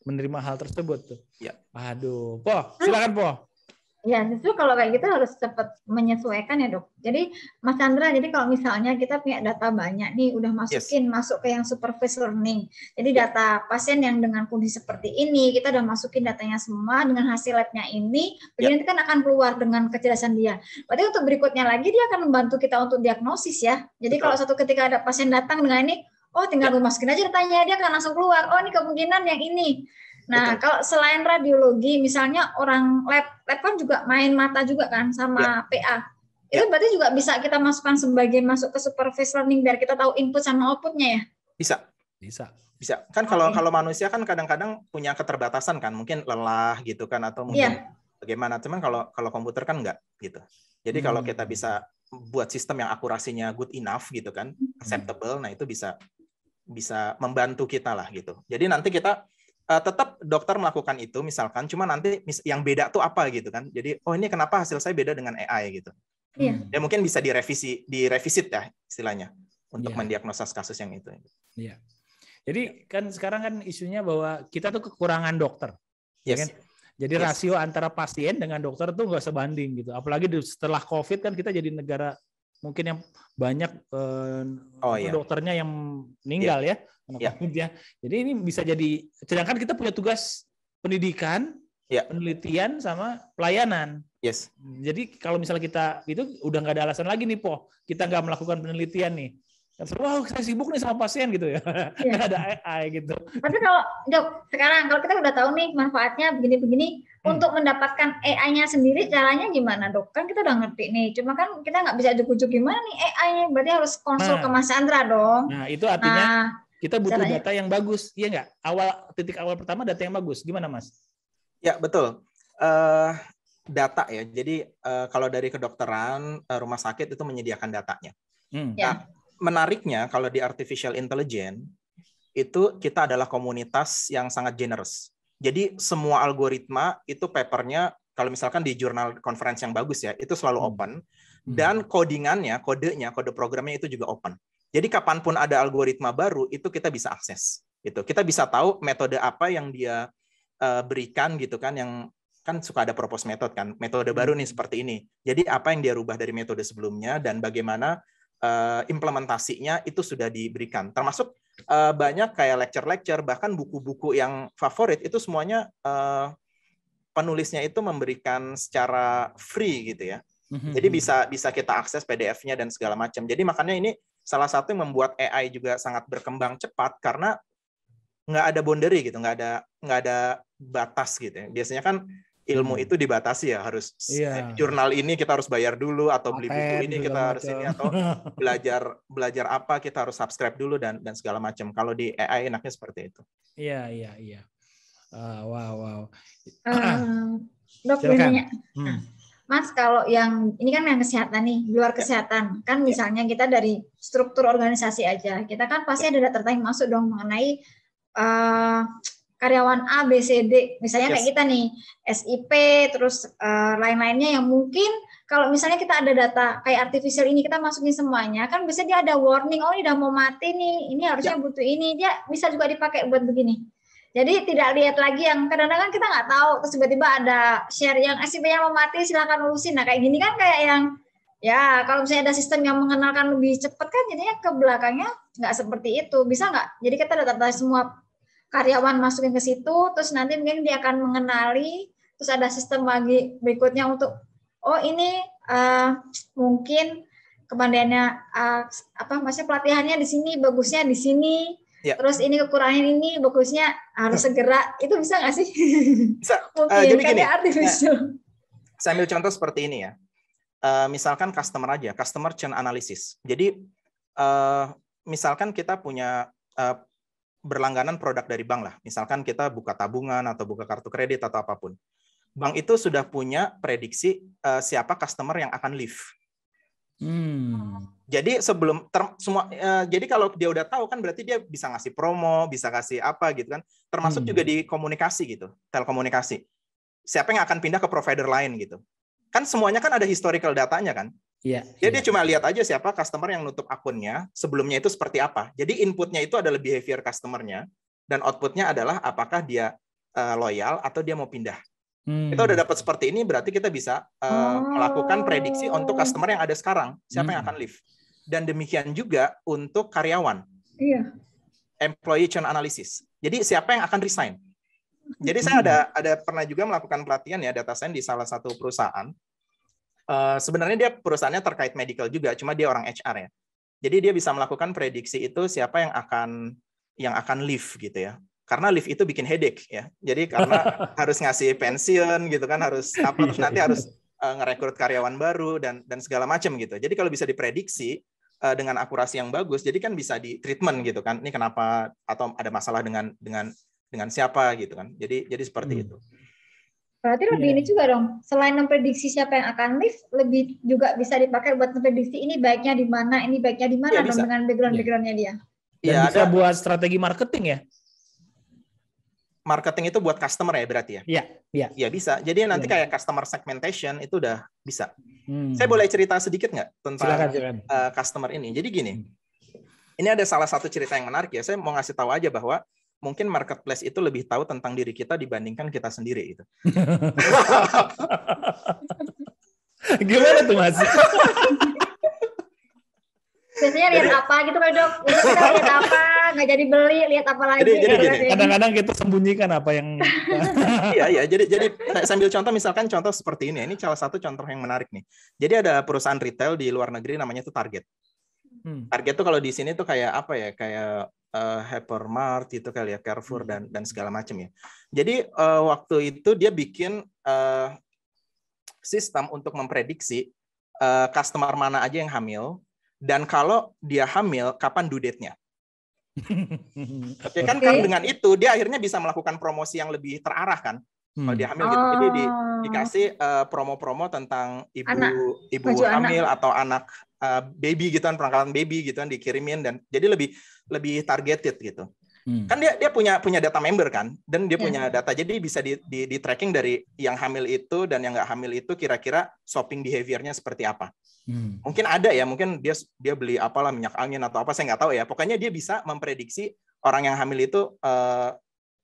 menerima hal tersebut tuh. Ya. Aduh, Po, silakan Po. Ya, justru kalau kayak gitu harus cepat menyesuaikan ya dok. Jadi Mas Chandra, jadi kalau misalnya kita punya data banyak nih, udah masuk ke yang supervised learning. Jadi data pasien yang dengan kondisi seperti ini, kita udah masukin datanya semua dengan hasil labnya ini, kemudian kan akan keluar dengan kecerdasan dia. Berarti untuk berikutnya lagi dia akan membantu kita untuk diagnosis ya. Jadi kalau suatu ketika ada pasien datang dengan ini, oh tinggal masukin aja datanya, dia akan langsung keluar. Oh ini kemungkinan yang ini. Nah, kalau selain radiologi, misalnya orang lab kan juga main mata juga kan sama PA. Itu berarti juga bisa kita masukkan sebagai masuk ke supervised learning biar kita tahu input sama outputnya ya? Bisa. Kan kalau manusia kan kadang-kadang punya keterbatasan kan, mungkin lelah gitu kan atau mungkin bagaimana. Cuman kalau komputer kan enggak gitu. Jadi kalau kita bisa buat sistem yang akurasinya good enough gitu kan, acceptable, nah itu bisa membantu kita lah gitu. Jadi nanti kita tetap dokter melakukan itu misalkan, cuma nanti yang beda tuh apa gitu kan. Jadi ini kenapa hasil saya beda dengan AI gitu. Ya mungkin bisa direvisit ya istilahnya untuk mendiagnosa kasus yang itu. Iya. Jadi kan sekarang kan isunya bahwa kita tuh kekurangan dokter. Ya kan? Jadi rasio antara pasien dengan dokter tuh nggak sebanding gitu. Apalagi setelah COVID kan kita jadi negara mungkin yang banyak dokternya yang meninggal ya. Jadi ini bisa jadi, sedangkan kita punya tugas pendidikan, penelitian sama pelayanan. Jadi kalau misalnya kita itu udah nggak ada alasan lagi nih Po, kita nggak melakukan penelitian nih. Wah, saya sibuk nih sama pasien gitu ya. Nggak ada AI gitu. Tapi kalau sekarang kalau kita udah tahu nih manfaatnya begini-begini, untuk mendapatkan AI-nya sendiri caranya gimana dok? Kan kita udah ngerti nih, cuma kan kita nggak bisa ujuk-ujuk gimana nih AI-nya, berarti harus konsul ke Mas Chandra dong. Nah itu artinya kita butuh data yang bagus, iya nggak? Titik awal pertama data yang bagus, gimana Mas? Ya betul. Data ya. Jadi kalau dari kedokteran, rumah sakit itu menyediakan datanya. Nah, menariknya kalau di artificial intelligence itu kita adalah komunitas yang sangat generous. Jadi semua algoritma itu papernya kalau misalkan di jurnal conference yang bagus ya, itu selalu open dan codingannya, kode programnya itu juga open. Jadi kapanpun ada algoritma baru itu kita bisa akses. Gitu. Kita bisa tahu metode apa yang dia berikan gitu kan, yang kan suka ada propose method kan, metode baru nih seperti ini. Jadi apa yang dia rubah dari metode sebelumnya dan bagaimana implementasinya itu sudah diberikan. Termasuk banyak kayak lecture-lecture, bahkan buku-buku yang favorit itu semuanya penulisnya itu memberikan secara free gitu ya. Jadi bisa kita akses PDF-nya dan segala macam. Jadi makanya ini salah satu yang membuat AI juga sangat berkembang cepat karena nggak ada boundary gitu, nggak ada batas gitu ya. Biasanya kan ilmu itu dibatasi ya, harus jurnal ini kita harus bayar dulu atau beli buku ini kita harus ini atau belajar apa kita harus subscribe dulu dan segala macam. Kalau di AI enaknya seperti itu. Iya. Wow. Dok, biasanya Mas, kalau yang ini kan yang kesehatan nih, di luar kesehatan kan misalnya kita dari struktur organisasi aja, kita kan pasti ada data yang masuk dong mengenai karyawan A, B, C, D, misalnya Yes. kayak kita nih, SIP, terus lain-lainnya yang mungkin kalau misalnya kita ada data kayak artificial ini, kita masukin semuanya, kan bisa dia ada warning, oh ini udah mau mati nih, ini harusnya butuh ini, dia bisa juga dipakai buat begini. Jadi tidak lihat lagi yang kadang-kadang kita nggak tahu, terus tiba-tiba ada share yang SIP-nya mau mati, silakan urusin. Nah kayak gini kan kayak yang, ya kalau misalnya ada sistem yang mengenalkan lebih cepat kan jadinya ke belakangnya nggak seperti itu. Bisa nggak? Jadi kita data semua karyawan masukin ke situ, terus nanti mungkin dia akan mengenali, terus ada sistem lagi berikutnya untuk, oh ini mungkin kepandaiannya maksudnya pelatihannya di sini, bagusnya di sini, terus ini kekurangan ini, bagusnya harus segera, itu bisa nggak sih? Bisa. Mungkin Jadi gini, artificial. Saya ambil contoh seperti ini ya. Misalkan customer aja, customer churn analysis. Jadi misalkan kita punya berlangganan produk dari bank lah. Misalkan kita buka tabungan atau buka kartu kredit atau apapun. Bank itu sudah punya prediksi siapa customer yang akan leave. Jadi sebelum jadi kalau dia udah tahu kan berarti dia bisa ngasih promo, bisa kasih apa gitu kan. Termasuk juga di komunikasi gitu, telekomunikasi. Siapa yang akan pindah ke provider lain gitu. Kan semuanya kan ada historical datanya kan. Iya. Dia cuma lihat aja siapa customer yang nutup akunnya, sebelumnya itu seperti apa. Jadi inputnya itu adalah behavior customernya, dan outputnya adalah apakah dia loyal atau dia mau pindah. Kita udah dapat seperti ini, berarti kita bisa melakukan prediksi untuk customer yang ada sekarang, siapa yang akan leave. Dan demikian juga untuk karyawan. Iya. Employee churn analysis. Jadi siapa yang akan resign. Jadi saya ada pernah juga melakukan pelatihan ya data science di salah satu perusahaan. Sebenarnya dia perusahaannya terkait medical juga, cuma dia orang HR ya. Jadi dia bisa melakukan prediksi itu siapa yang akan leave gitu ya. Karena leave itu bikin headache ya. Jadi karena harus ngasih pensiun gitu kan, harus apa terus nanti harus ngerekrut karyawan baru dan segala macam gitu. Jadi kalau bisa diprediksi dengan akurasi yang bagus, jadi kan bisa di treatment gitu kan. Ini kenapa atau ada masalah dengan siapa gitu kan. Jadi seperti itu. Berarti lebih ini juga dong, selain memprediksi siapa yang akan leave, lebih juga bisa dipakai buat memprediksi ini baiknya di mana, ini baiknya di mana dong dengan background-backgroundnya dia. Dan bisa buat strategi marketing ya? Marketing itu buat customer ya berarti ya? Iya. Iya bisa. Jadi nanti kayak customer segmentation itu udah bisa. Saya boleh cerita sedikit nggak tentang silakan. Customer ini? Jadi gini, ini ada salah satu cerita yang menarik ya. Saya mau ngasih tahu aja bahwa mungkin marketplace itu lebih tahu tentang diri kita dibandingkan kita sendiri itu. Gimana tuh Mas? Biasanya lihat apa gitu kan dok? Kita lihat apa, nggak jadi beli, lihat apa lagi. Jadi kadang-kadang kita sembunyikan apa yang. Iya. Jadi sambil contoh contoh seperti ini. Ini salah satu contoh yang menarik nih. Jadi ada perusahaan retail di luar negeri namanya itu Target. Target tuh kalau di sini tuh kayak apa ya? Kayak Hypermart itu kali ya, Carrefour dan segala macam ya. Jadi waktu itu dia bikin sistem untuk memprediksi customer mana aja yang hamil dan kalau dia hamil kapan due date-nya. Oke kan dengan itu dia akhirnya bisa melakukan promosi yang lebih terarah kan. Kalau dia hamil gitu. Jadi dikasih promo-promo tentang ibu hamil atau anak baby gitu kan, perangkalan baby gitu kan dikirimin dan jadi lebih targeted gitu. Kan dia punya data member kan dan dia punya data jadi bisa di tracking dari yang hamil itu dan yang nggak hamil itu kira-kira shopping behavior-nya seperti apa. Mungkin ada ya, mungkin dia beli apalah minyak angin atau apa saya nggak tahu ya. Pokoknya dia bisa memprediksi orang yang hamil itu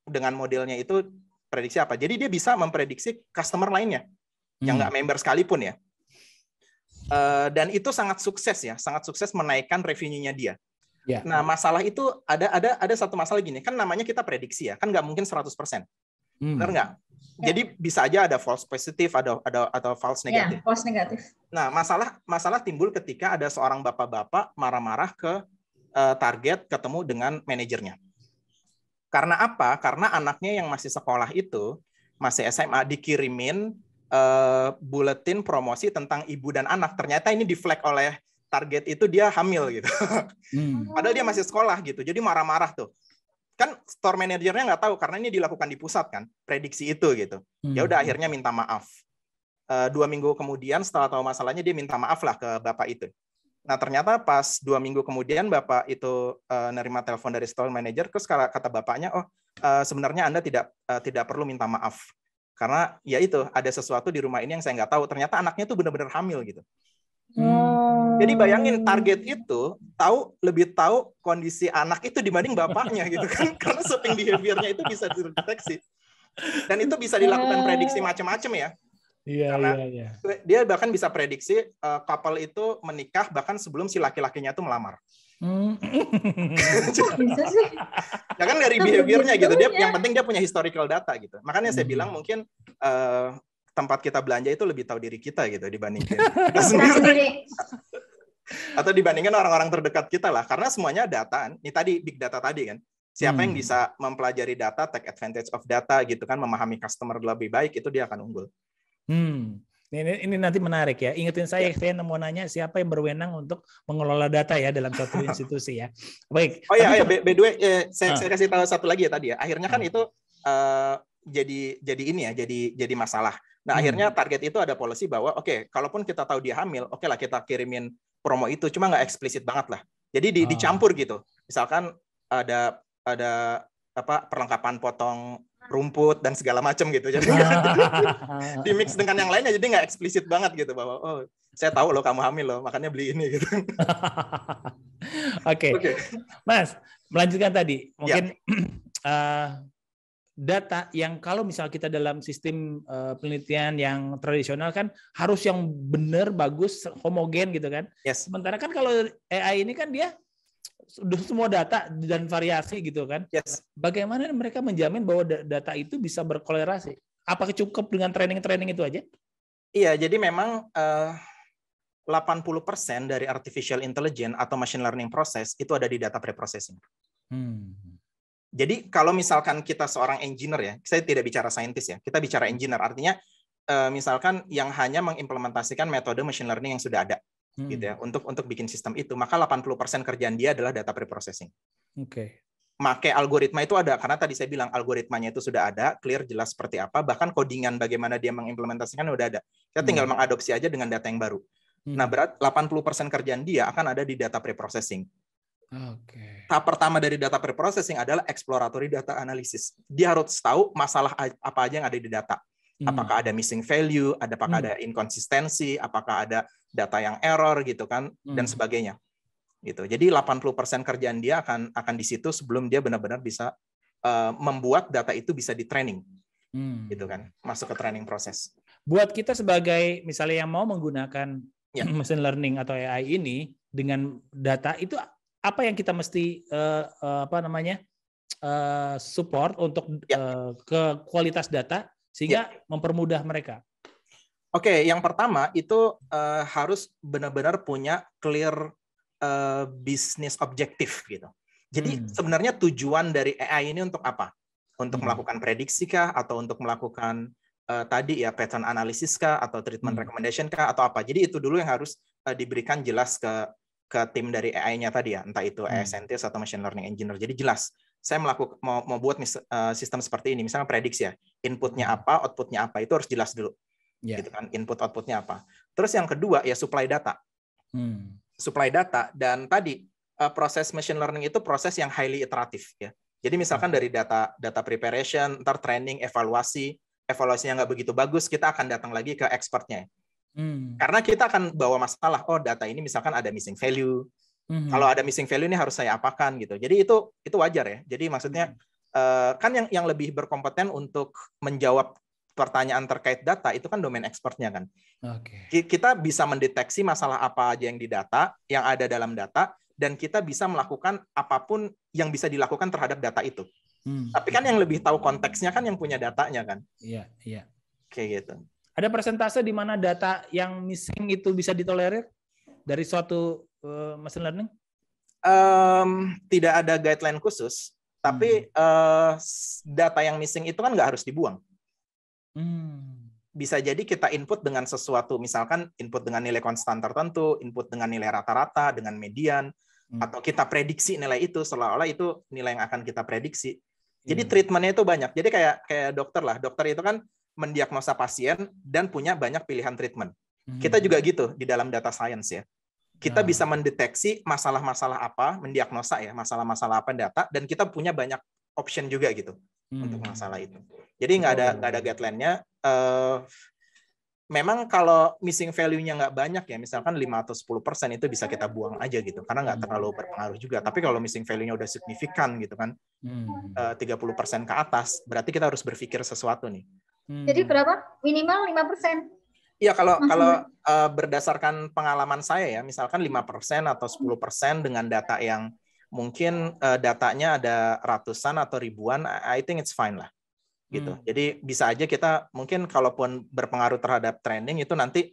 dengan modelnya itu prediksi apa. Jadi dia bisa memprediksi customer lainnya yang nggak member sekalipun ya. Dan itu sangat sukses menaikkan revenue-nya dia. Yeah. Nah, masalah itu ada satu masalah gini, kan namanya kita prediksi ya, kan nggak mungkin 100%. Benar nggak? Jadi bisa aja ada false positif, atau false negatif. False negatif. Nah, masalah timbul ketika ada seorang bapak-bapak marah-marah ke Target ketemu dengan manajernya. Karena apa? Karena anaknya yang masih sekolah itu, masih SMA, dikirimin buletin promosi tentang ibu dan anak. Ternyata ini di-flag oleh Target itu dia hamil gitu. Padahal dia masih sekolah gitu. Jadi marah-marah tuh. Kan store manajernya nggak tahu karena ini dilakukan di pusat kan, prediksi itu gitu. Ya udah akhirnya minta maaf. 2 minggu kemudian setelah tahu masalahnya dia minta maaf lah ke bapak itu. Nah, ternyata pas 2 minggu kemudian Bapak itu nerima telepon dari store manager, terus kata Bapaknya, sebenarnya Anda tidak perlu minta maaf. Karena ya itu, ada sesuatu di rumah ini yang saya nggak tahu. Ternyata anaknya tuh benar-benar hamil gitu. Jadi bayangin, target itu lebih tahu kondisi anak itu dibanding bapaknya gitu kan. Karena shopping behavior-nya itu bisa dideteksi. Dan itu bisa dilakukan prediksi macam-macam ya. Karena dia bahkan bisa prediksi couple itu menikah bahkan sebelum si laki-lakinya itu melamar. Bisa sih. Ya kan dari behavior-nya gitu. Yang penting dia punya historical data gitu. Makanya saya bilang mungkin tempat kita belanja itu lebih tahu diri kita gitu dibandingkan kita sendiri. Atau dibandingkan orang-orang terdekat kita lah. Karena semuanya data. Ini tadi big data tadi kan. Siapa yang bisa mempelajari data, take advantage of data gitu kan, memahami customer lebih baik, itu dia akan unggul. Ini nanti menarik ya. Ingetin saya mau nanya siapa yang berwenang untuk mengelola data ya dalam suatu institusi ya. Baik. Oh ya, by the way, saya kasih tahu satu lagi ya tadi ya. Akhirnya kan itu jadi masalah. Nah, akhirnya target itu ada policy bahwa oke, kalaupun kita tahu dia hamil, oke lah kita kirimin promo itu, cuma nggak eksplisit banget lah. Jadi dicampur gitu. Misalkan ada perlengkapan potong rumput dan segala macam gitu. Jadi di mix dengan yang lainnya, jadi nggak eksplisit banget gitu bahwa saya tahu loh kamu hamil loh, makanya beli ini gitu. Oke. Mas, melanjutkan tadi mungkin data yang kalau misal kita dalam sistem penelitian yang tradisional kan harus yang benar, bagus, homogen gitu kan. Yes. Sementara kan kalau AI ini kan dia semua data dan variasi gitu kan. Yes. Bagaimana mereka menjamin bahwa data itu bisa berkolerasi? Apakah cukup dengan training itu aja? Iya, jadi memang 80% dari artificial intelligence atau machine learning proses itu ada di data preprocessing. Jadi kalau misalkan kita seorang engineer ya, saya tidak bicara scientist ya, kita bicara engineer, artinya misalkan yang hanya mengimplementasikan metode machine learning yang sudah ada. Gitu ya, untuk bikin sistem itu, maka 80% kerjaan dia adalah data preprocessing. Make algoritma itu ada, karena tadi saya bilang algoritmanya itu sudah ada, clear, jelas seperti apa, bahkan codingan bagaimana dia mengimplementasikan udah ada. Kita tinggal mengadopsi aja dengan data yang baru. Nah, berat 80% kerjaan dia akan ada di data preprocessing. Tahap pertama dari data preprocessing adalah exploratory data analysis. Dia harus tahu masalah apa aja yang ada di data. Apakah ada missing value, apakah ada inkonsistensi, apakah ada data yang error gitu kan, dan sebagainya. Gitu. Jadi 80% kerjaan dia akan di situ sebelum dia benar-benar bisa membuat data itu bisa di training. Gitu kan, masuk ke training proses. Buat kita sebagai misalnya yang mau menggunakan machine learning atau AI ini dengan data itu apa yang kita mesti support untuk ke kualitas data sehingga mempermudah mereka. Oke, yang pertama itu harus benar-benar punya clear business objektif gitu. Jadi sebenarnya tujuan dari AI ini untuk apa? Untuk melakukan prediksi kah, atau untuk melakukan tadi ya pattern analysis kah, atau treatment recommendation kah, atau apa? Jadi itu dulu yang harus diberikan jelas ke tim dari AI-nya tadi ya, entah itu AI scientist atau machine learning engineer. Jadi jelas. Saya mau buat sistem seperti ini, misalnya prediksi ya, inputnya apa, outputnya apa, itu harus jelas dulu, gitu kan, input outputnya apa. Terus yang kedua ya supply data, supply data, dan tadi proses machine learning itu proses yang highly iteratif ya. Jadi misalkan dari data preparation, ntar training, evaluasinya nggak begitu bagus, kita akan datang lagi ke expertnya. Karena kita akan bawa masalah, data ini misalkan ada missing value. Kalau ada missing value ini harus saya apakan gitu. Jadi itu wajar ya. Jadi maksudnya kan yang lebih berkompeten untuk menjawab pertanyaan terkait data itu kan domain expertnya kan. Kita bisa mendeteksi masalah apa aja yang di data, yang ada dalam data, dan kita bisa melakukan apapun yang bisa dilakukan terhadap data itu. Tapi kan yang lebih tahu konteksnya kan yang punya datanya kan. Iya. Kayak gitu. Ada persentase di mana data yang missing itu bisa ditolerir dari suatu machine learning? Tidak ada guideline khusus, tapi data yang missing itu kan nggak harus dibuang. Bisa jadi kita input dengan sesuatu, misalkan input dengan nilai konstan tertentu, input dengan nilai rata-rata, dengan median, atau kita prediksi nilai itu seolah-olah itu nilai yang akan kita prediksi. Jadi treatmentnya itu banyak. Jadi kayak dokter lah. Dokter itu kan mendiagnosa pasien dan punya banyak pilihan treatment. Kita juga gitu di dalam data science ya. kita bisa mendeteksi masalah-masalah apa, mendiagnosa ya masalah-masalah apa data, dan kita punya banyak option juga gitu untuk masalah itu. Jadi nggak ada guideline-nya. Memang kalau missing value-nya nggak banyak ya, misalkan 5 atau 10% itu bisa kita buang aja gitu, karena nggak terlalu berpengaruh juga. Tapi kalau missing value-nya udah signifikan gitu kan, 30% ke atas, berarti kita harus berpikir sesuatu nih. Jadi berapa? Minimal 5%? Iya, kalau berdasarkan pengalaman saya ya, misalkan 5% atau 10% dengan data yang mungkin datanya ada ratusan atau ribuan, I think it's fine lah. Gitu. Jadi bisa aja kita mungkin kalaupun berpengaruh terhadap trending itu nanti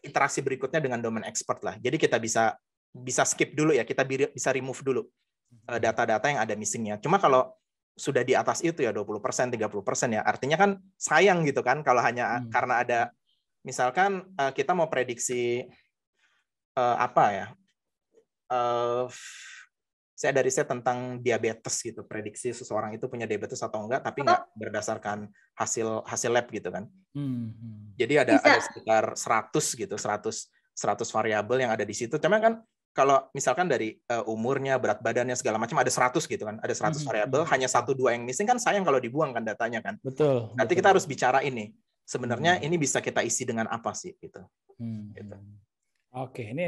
interaksi berikutnya dengan domain expert lah. Jadi kita bisa skip dulu ya, kita bisa remove dulu data-data yang ada missingnya. Cuma kalau sudah di atas itu ya 20%, 30% ya, artinya kan sayang gitu kan kalau hanya karena ada misalkan kita mau prediksi apa ya? Saya ada riset tentang diabetes gitu, prediksi seseorang itu punya diabetes atau enggak, tapi nggak berdasarkan hasil lab gitu kan. Jadi ada sekitar 100 gitu, 100 variabel yang ada di situ. Cuma kan kalau misalkan dari umurnya, berat badannya segala macam ada 100 gitu kan, ada 100 variabel, hanya 1-2 yang missing kan sayang kalau dibuang kan datanya kan. Betul. Nanti kita harus bicara ini. Sebenarnya ini bisa kita isi dengan apa sih gitu. Gitu. Oke, ini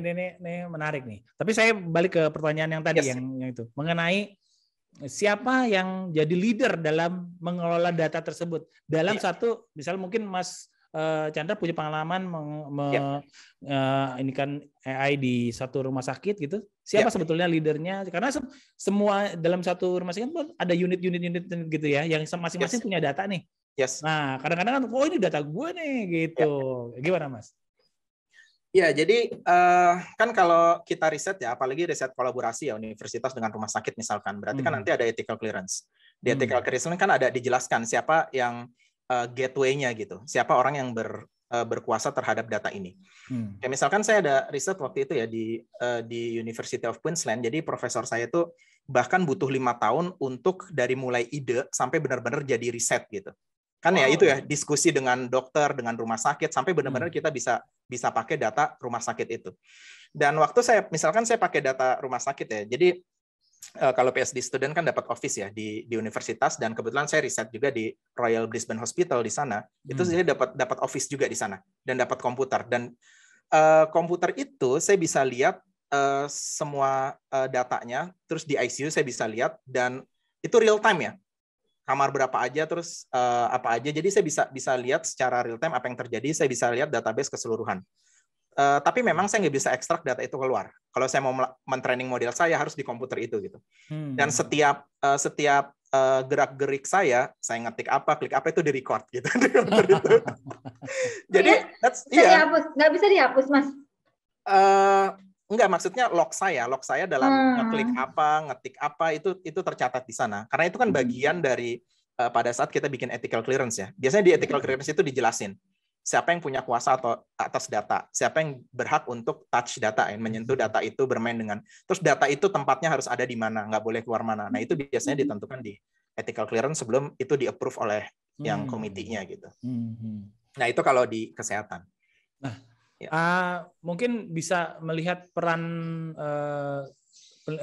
menarik nih. Tapi saya balik ke pertanyaan yang tadi yang itu mengenai siapa yang jadi leader dalam mengelola data tersebut. Dalam satu, misal mungkin Mas Chandra punya pengalaman ini kan AI di satu rumah sakit gitu. Siapa sebetulnya leadernya? Karena semua dalam satu rumah sakit ada unit-unit gitu ya, yang masing-masing punya data nih. Nah, kadang-kadang kan, oh ini data gue nih gitu. Gimana Mas? Ya, jadi kan kalau kita riset ya, apalagi riset kolaborasi ya, universitas dengan rumah sakit misalkan, berarti kan nanti ada ethical clearance. Di ethical clearance kan ada dijelaskan siapa yang gateway-nya gitu, siapa orang yang berkuasa terhadap data ini. Kayak misalkan saya ada riset waktu itu ya di University of Queensland, jadi profesor saya itu bahkan butuh 5 tahun untuk dari mulai ide sampai benar-benar jadi riset gitu. Kan ya itu ya, diskusi dengan dokter, dengan rumah sakit, sampai benar-benar kita bisa pakai data rumah sakit itu. Dan waktu misalkan saya pakai data rumah sakit ya, jadi kalau PhD student kan dapat office ya di universitas, dan kebetulan saya riset juga di Royal Brisbane Hospital di sana, itu saya dapat office juga di sana, dan dapat komputer. Dan komputer itu saya bisa lihat semua datanya, terus di ICU saya bisa lihat, dan itu real time ya. Kamar berapa aja, terus apa aja. Jadi saya bisa lihat secara real time apa yang terjadi, saya bisa lihat database keseluruhan. Tapi memang saya nggak bisa ekstrak data itu keluar. Kalau saya mau men-training model saya harus di komputer itu gitu. Dan setiap gerak-gerik saya ngetik apa, klik apa itu di-record gitu. Jadi nggak bisa dihapus, Mas. Enggak, maksudnya log saya dalam ngeklik apa, ngetik apa itu tercatat di sana. Karena itu kan bagian dari pada saat kita bikin ethical clearance ya. Biasanya di ethical clearance itu dijelasin siapa yang punya kuasa atau atas data, siapa yang berhak untuk touch data, menyentuh data itu, bermain dengan. Terus data itu tempatnya harus ada di mana, nggak boleh keluar mana. Nah itu biasanya ditentukan di ethical clearance sebelum itu di-approve oleh yang komitinya gitu. Nah itu kalau di kesehatan. Nah, mungkin bisa melihat peran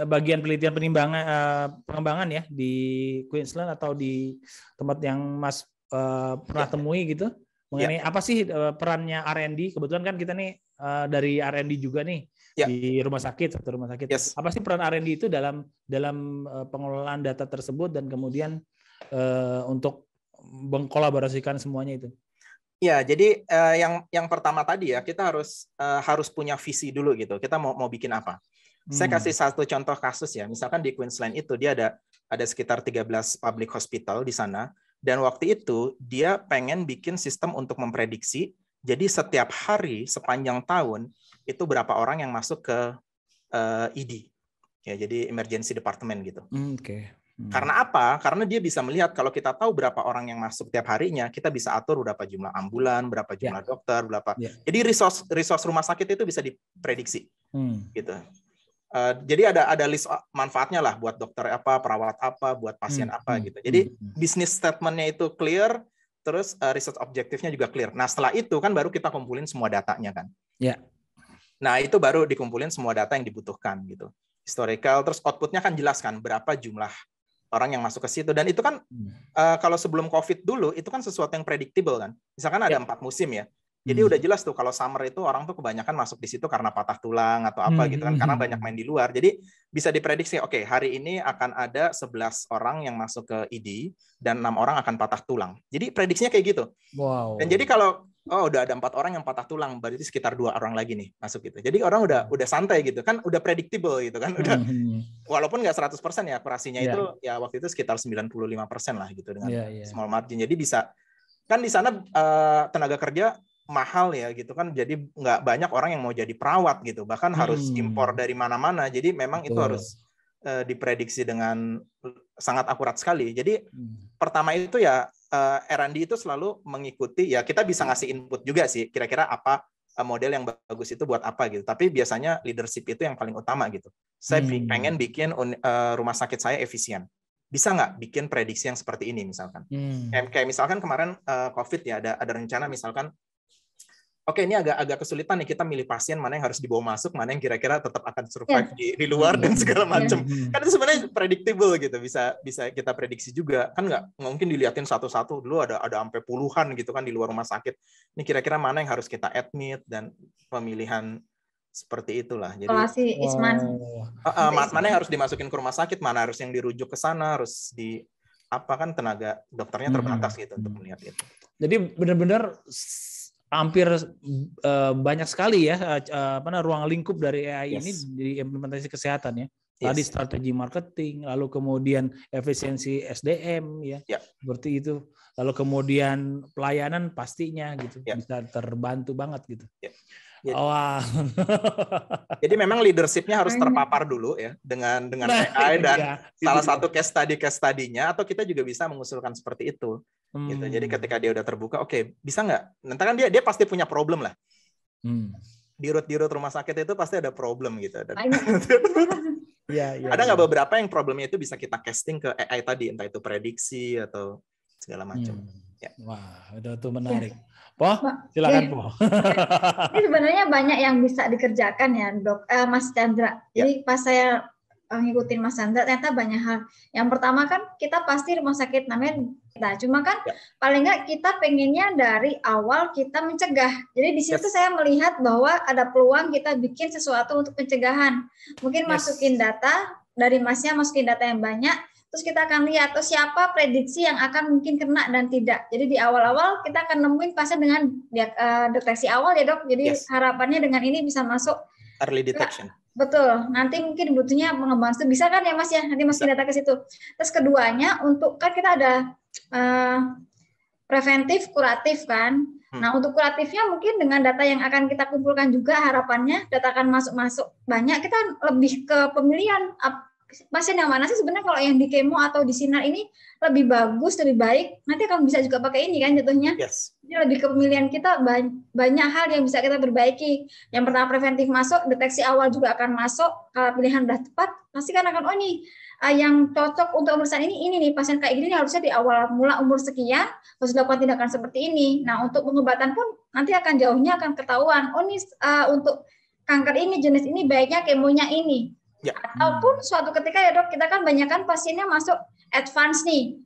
bagian penelitian pengembangan ya di Queensland atau di tempat yang Mas pernah temui gitu mengenai apa sih perannya R&D. Kebetulan kan kita nih dari R&D juga nih di satu rumah sakit. Apa sih peran R&D itu dalam pengelolaan data tersebut dan kemudian untuk mengkolaborasikan semuanya itu? Ya, jadi yang pertama tadi ya, kita harus punya visi dulu gitu. Kita mau bikin apa? Saya kasih satu contoh kasus ya. Misalkan di Queensland itu dia ada sekitar 13 public hospital di sana, dan waktu itu dia pengen bikin sistem untuk memprediksi. Jadi setiap hari sepanjang tahun itu berapa orang yang masuk ke ED. Ya, jadi emergency department gitu. Karena apa? Karena dia bisa melihat kalau kita tahu berapa orang yang masuk tiap harinya, kita bisa atur berapa jumlah ambulan, berapa jumlah dokter, berapa. Jadi resource rumah sakit itu bisa diprediksi. Gitu. Jadi ada list manfaatnya lah buat dokter apa, perawat apa, buat pasien apa gitu. Jadi bisnis statement-nya itu clear, terus research objektifnya juga clear. Nah, setelah itu kan baru kita kumpulin semua datanya kan. Nah, itu baru dikumpulin semua data yang dibutuhkan gitu. Historical, terus outputnya kan jelas kan berapa jumlah orang yang masuk ke situ. Dan itu kan kalau sebelum COVID dulu, itu kan sesuatu yang predictable kan. Misalkan ada 4 musim ya. Jadi udah jelas tuh kalau summer itu orang tuh kebanyakan masuk di situ karena patah tulang atau apa gitu kan, karena banyak main di luar. Jadi bisa diprediksi, oke, hari ini akan ada 11 orang yang masuk ke ID dan 6 orang akan patah tulang. Jadi prediksinya kayak gitu. Wow. Dan jadi kalau udah ada 4 orang yang patah tulang, berarti sekitar 2 orang lagi nih masuk gitu. Jadi orang udah santai gitu kan, udah predictable gitu kan. Udah walaupun nggak 100% ya akurasinya itu ya waktu itu sekitar 95% lah gitu dengan small margin. Jadi bisa kan di sana tenaga kerja mahal ya gitu kan, jadi nggak banyak orang yang mau jadi perawat gitu, bahkan harus impor dari mana-mana. Jadi memang itu harus diprediksi dengan sangat akurat sekali. Jadi pertama itu ya R&D itu selalu mengikuti, ya kita bisa ngasih input juga sih, kira-kira apa model yang bagus itu buat apa gitu. Tapi biasanya leadership itu yang paling utama gitu. Saya pengen bikin rumah sakit saya efisien. Bisa nggak bikin prediksi yang seperti ini misalkan? Kayak misalkan kemarin COVID ya, ada rencana misalkan, oke, ini agak kesulitan nih kita milih pasien mana yang harus dibawa masuk, mana yang kira-kira tetap akan survive di luar dan segala macam. Kan itu sebenarnya predictable gitu, bisa kita prediksi juga. Kan nggak mungkin dilihatin satu-satu, dulu ada sampai puluhan gitu kan di luar rumah sakit. Ini kira-kira mana yang harus kita admit dan pemilihan seperti itulah. Jadi mana yang harus dimasukin ke rumah sakit, mana harus yang dirujuk ke sana, harus di apa kan tenaga dokternya terbatas gitu untuk melihat itu. Jadi benar-benar hampir banyak sekali ya ruang lingkup dari AI ini di implementasi kesehatan ya. Tadi strategi marketing, lalu kemudian efisiensi SDM ya, seperti itu. Lalu kemudian pelayanan pastinya gitu bisa terbantu banget gitu. Jadi memang leadership-nya harus terpapar dulu ya dengan AI dan salah satu case study-nya, atau kita juga bisa mengusulkan seperti itu. Gitu. Jadi ketika dia udah terbuka, oke, bisa nggak? Nanti kan dia pasti punya problem lah. Di root rumah sakit itu pasti ada problem gitu. Ada nggak beberapa yang problemnya itu bisa kita casting ke AI tadi, entah itu prediksi atau segala macam. Wah, itu menarik. Po, silakan Po. Ini sebenarnya banyak yang bisa dikerjakan ya, Dok, Mas Chandra. Jadi pas saya ngikutin Mas Chandra, ternyata banyak hal. Yang pertama kan kita pasti rumah sakit namanya kita. Cuma kan paling nggak kita pengennya dari awal kita mencegah. Jadi di situ saya melihat bahwa ada peluang kita bikin sesuatu untuk pencegahan. Mungkin masukin data dari Masnya, masukin data yang banyak. Terus kita akan lihat siapa prediksi yang akan mungkin kena dan tidak. Jadi di awal-awal kita akan nemuin pasien dengan deteksi awal ya Dok. Jadi harapannya dengan ini bisa masuk early detection. Betul. Nanti mungkin butuhnya mengembang itu bisa kan ya Mas ya. Nanti masukin data ke situ. Terus keduanya untuk kan kita ada preventif, kuratif kan. Nah untuk kuratifnya mungkin dengan data yang akan kita kumpulkan juga harapannya data akan masuk banyak. Kita lebih ke pemilihan pasien yang mana sih sebenarnya kalau yang di kemo atau di sinar ini lebih bagus, lebih baik, nanti akan bisa juga pakai ini kan jatuhnya. Jadi lebih ke pemilihan kita banyak hal yang bisa kita perbaiki. Yang pertama preventif masuk, deteksi awal juga akan masuk, kalau pilihan udah tepat, pasti kan akan yang cocok untuk pemeriksaan ini nih pasien kayak gini harusnya di awal mula umur sekian harus dilakukan tindakan seperti ini. Nah untuk pengobatan pun nanti akan jauhnya akan ketahuan. Untuk kanker ini jenis ini baiknya kemonya ini. Ataupun suatu ketika ya Dok, kita kan banyak kan pasiennya masuk advance di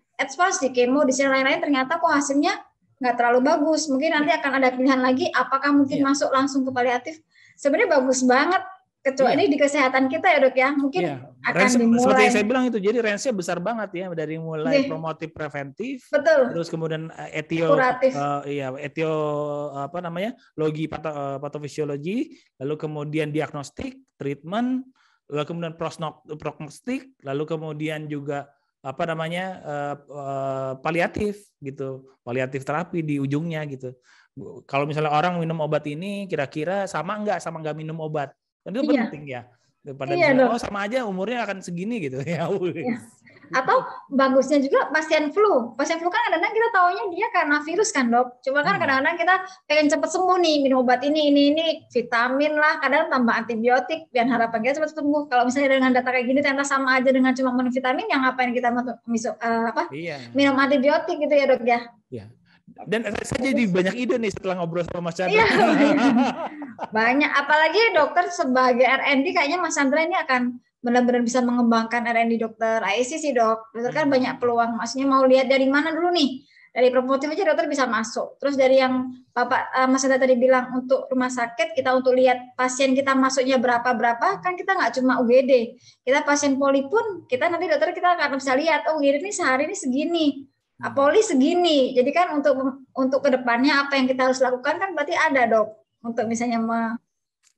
kemo di sini lain-lain ternyata kok hasilnya nggak terlalu bagus. Mungkin nanti akan ada pilihan lagi apakah mungkin masuk langsung ke paliatif. Sebenarnya bagus banget. Kecuali ini di kesehatan kita ya Dok ya, mungkin akan dimulai. Seperti yang saya bilang itu, jadi range-nya besar banget ya, dari mulai promotif preventif, terus kemudian logi patofisiologi, lalu kemudian diagnostik, treatment, lalu kemudian prognostik, lalu kemudian juga paliatif gitu, paliatif terapi di ujungnya gitu. Kalau misalnya orang minum obat ini kira-kira sama nggak minum obat, kan itu penting ya. Daripada sama aja umurnya akan segini gitu ya. Atau bagusnya juga pasien flu kan kadang-kadang kita taunya dia karena virus kan Dok. Cuma kan kadang-kadang kita pengen cepat sembuh nih, minum obat ini vitamin lah, kadang tambah antibiotik biar harapan kita cepat sembuh. Kalau misalnya dengan data kayak gini ternyata sama aja dengan cuma minum vitamin, yang ngapain kita minum antibiotik gitu ya Dok ya. Dan saya jadi banyak ide nih setelah ngobrol sama Mas Chandra. banyak. Apalagi dokter sebagai R&D kayaknya Mas Chandra ini akan benar-benar bisa mengembangkan R&D dokter IC sih dok. Dokter kan banyak peluang. Maksudnya mau lihat dari mana dulu nih? Dari promotif aja dokter bisa masuk. Terus dari yang Bapak Mas Chandra tadi bilang untuk rumah sakit, kita untuk lihat pasien kita masuknya berapa-berapa, kan kita nggak cuma UGD. Kita pasien poli pun, kita nanti dokter kita akan bisa lihat, oh UGD ini sehari ini segini. Poli segini. Jadi kan untuk kedepannya apa yang kita harus lakukan kan berarti ada dok. Untuk misalnya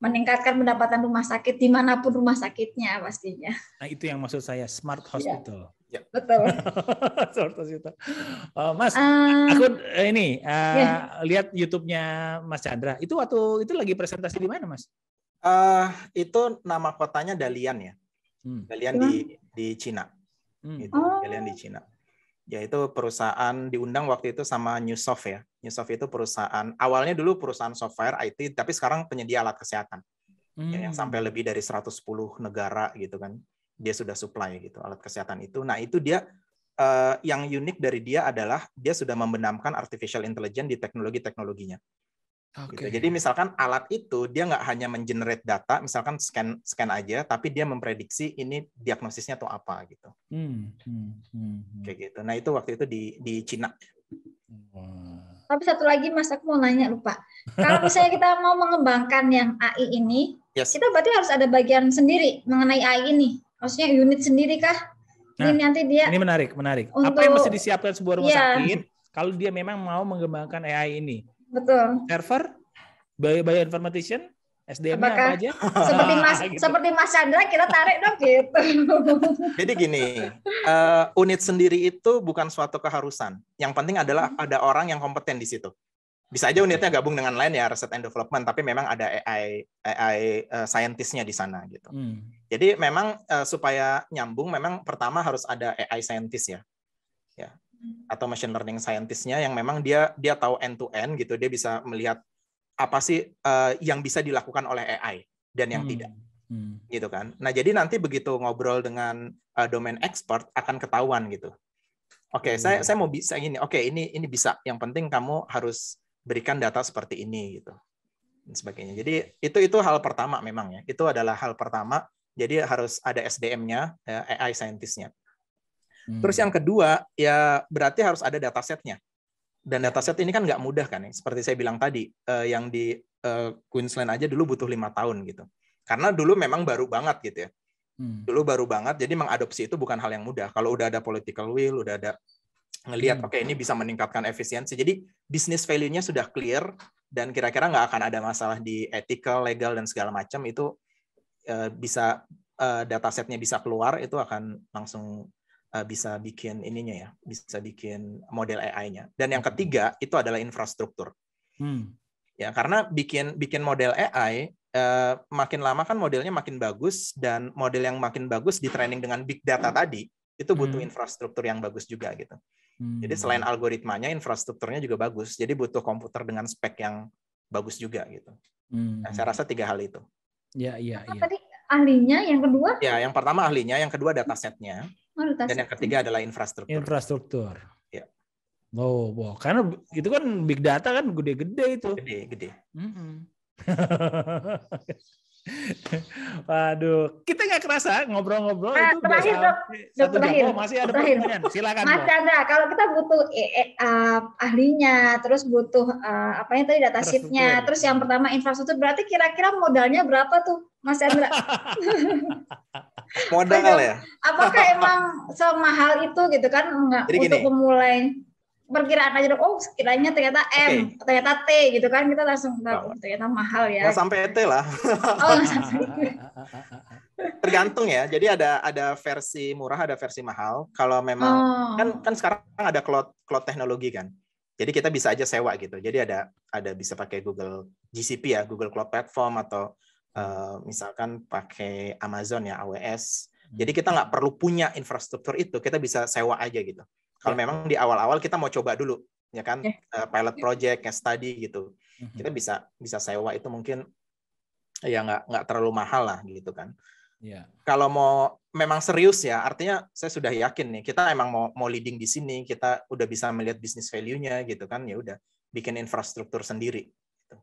meningkatkan pendapatan rumah sakit dimanapun rumah sakitnya pastinya. Nah itu yang maksud saya smart hospital. Ya, betul. Smart hospital. Mas, aku lihat YouTube-nya Mas Chandra. Itu waktu itu lagi presentasi di mana, Mas? Itu nama kotanya Dalian ya. Dalian di Cina. Gitu, Dalian di Cina. Yaitu perusahaan diundang waktu itu sama Newsoft ya. Newsoft itu perusahaan awalnya dulu perusahaan software IT, tapi sekarang penyedia alat kesehatan. Ya, yang sampai lebih dari 110 negara gitu kan. Dia sudah supply gitu alat kesehatan itu. Nah, itu dia yang unik dari dia adalah dia sudah membenamkan artificial intelligence di teknologi-teknologinya. Gitu. Jadi misalkan alat itu dia nggak hanya mengenerate data, misalkan scan aja, tapi dia memprediksi ini diagnosisnya atau apa gitu. Kayak gitu. Nah itu waktu itu di Cina. Tapi satu lagi Mas, aku mau nanya lupa. Kalau misalnya kita mau mengembangkan yang AI ini, kita berarti harus ada bagian sendiri mengenai AI ini. Maksudnya unit sendiri kah? Nah, ini nanti dia. Ini menarik. Apa yang mesti disiapkan sebuah rumah sakit kalau dia memang mau mengembangkan AI ini? Betul. Server, bioinformatician, SDM-nya apa aja? Seperti Mas Chandra kita tarik dong gitu. Jadi gini, unit sendiri itu bukan suatu keharusan. Yang penting adalah ada orang yang kompeten di situ. Bisa aja unitnya gabung dengan lain ya, research and development, tapi memang ada AI scientist-nya di sana gitu. Jadi memang supaya nyambung, memang pertama harus ada AI scientist ya, atau machine learning scientist-nya yang memang dia tahu end to end gitu, dia bisa melihat apa sih yang bisa dilakukan oleh AI dan yang tidak, gitu kan. Nah jadi nanti begitu ngobrol dengan domain expert akan ketahuan gitu. Oke, saya mau bisa gini. Oke, ini bisa. Yang penting kamu harus berikan data seperti ini gitu dan sebagainya. Jadi itu hal pertama memang ya. Itu adalah hal pertama. Jadi harus ada SDM-nya, AI scientist-nya. Terus yang kedua ya berarti harus ada dataset-nya. Dan dataset ini kan nggak mudah kan ya. Seperti saya bilang tadi, yang di Queensland aja dulu butuh 5 tahun gitu. Karena dulu memang baru banget gitu ya. Dulu baru banget, jadi mengadopsi itu bukan hal yang mudah. Kalau udah ada political will, udah ada ngelihat oke, ini bisa meningkatkan efisiensi. Jadi bisnis value-nya sudah clear dan kira-kira nggak akan ada masalah di ethical, legal dan segala macam, itu bisa datasetnya bisa keluar, itu akan langsung bisa bikin ininya ya, bisa bikin model AI-nya. Dan yang ketiga itu adalah infrastruktur. Ya, karena bikin model AI makin lama kan modelnya makin bagus, dan model yang makin bagus di training dengan big data tadi itu butuh infrastruktur yang bagus juga gitu. Jadi selain algoritmanya, infrastrukturnya juga bagus. Jadi butuh komputer dengan spek yang bagus juga gitu. Nah, saya rasa 3 hal itu. Iya. Tadi ahlinya, yang kedua? Ya, yang pertama ahlinya, yang kedua datasetnya, dan yang ketiga adalah infrastruktur. Ya. Wow, karena itu kan big data kan gede-gede itu. Gede. Waduh, kita nggak kerasa ngobrol-ngobrol itu terakhir, satu jam. Masih ada pertanyaan, silakan. Mas Chandra, kalau kita butuh ahlinya, terus butuh apa yang tadi datasheet-nya, terus yang pertama infrastruktur, berarti kira-kira modalnya berapa tuh, Mas Chandra? Modal ya? Apakah emang semahal itu gitu kan untuk pemulai? Perkiraan aja, sekiranya ternyata M, ternyata T gitu kan, kita langsung tahu ternyata mahal ya. Nggak sampai T lah. Nggak sampai. Tergantung ya. Jadi ada versi murah, ada versi mahal. Kalau memang kan sekarang ada cloud teknologi kan. Jadi kita bisa aja sewa gitu. Jadi ada bisa pakai Google GCP ya, Google Cloud Platform, atau misalkan pakai Amazon ya, AWS. Jadi kita nggak perlu punya infrastruktur itu, kita bisa sewa aja gitu. Kalau memang di awal-awal kita mau coba dulu, ya kan, pilot project, case study gitu, kita bisa sewa, itu mungkin ya nggak terlalu mahal lah gitu kan. Kalau mau memang serius ya, artinya saya sudah yakin nih, kita emang mau leading di sini, kita udah bisa melihat business value-nya gitu kan, ya udah bikin infrastruktur sendiri. Gitu.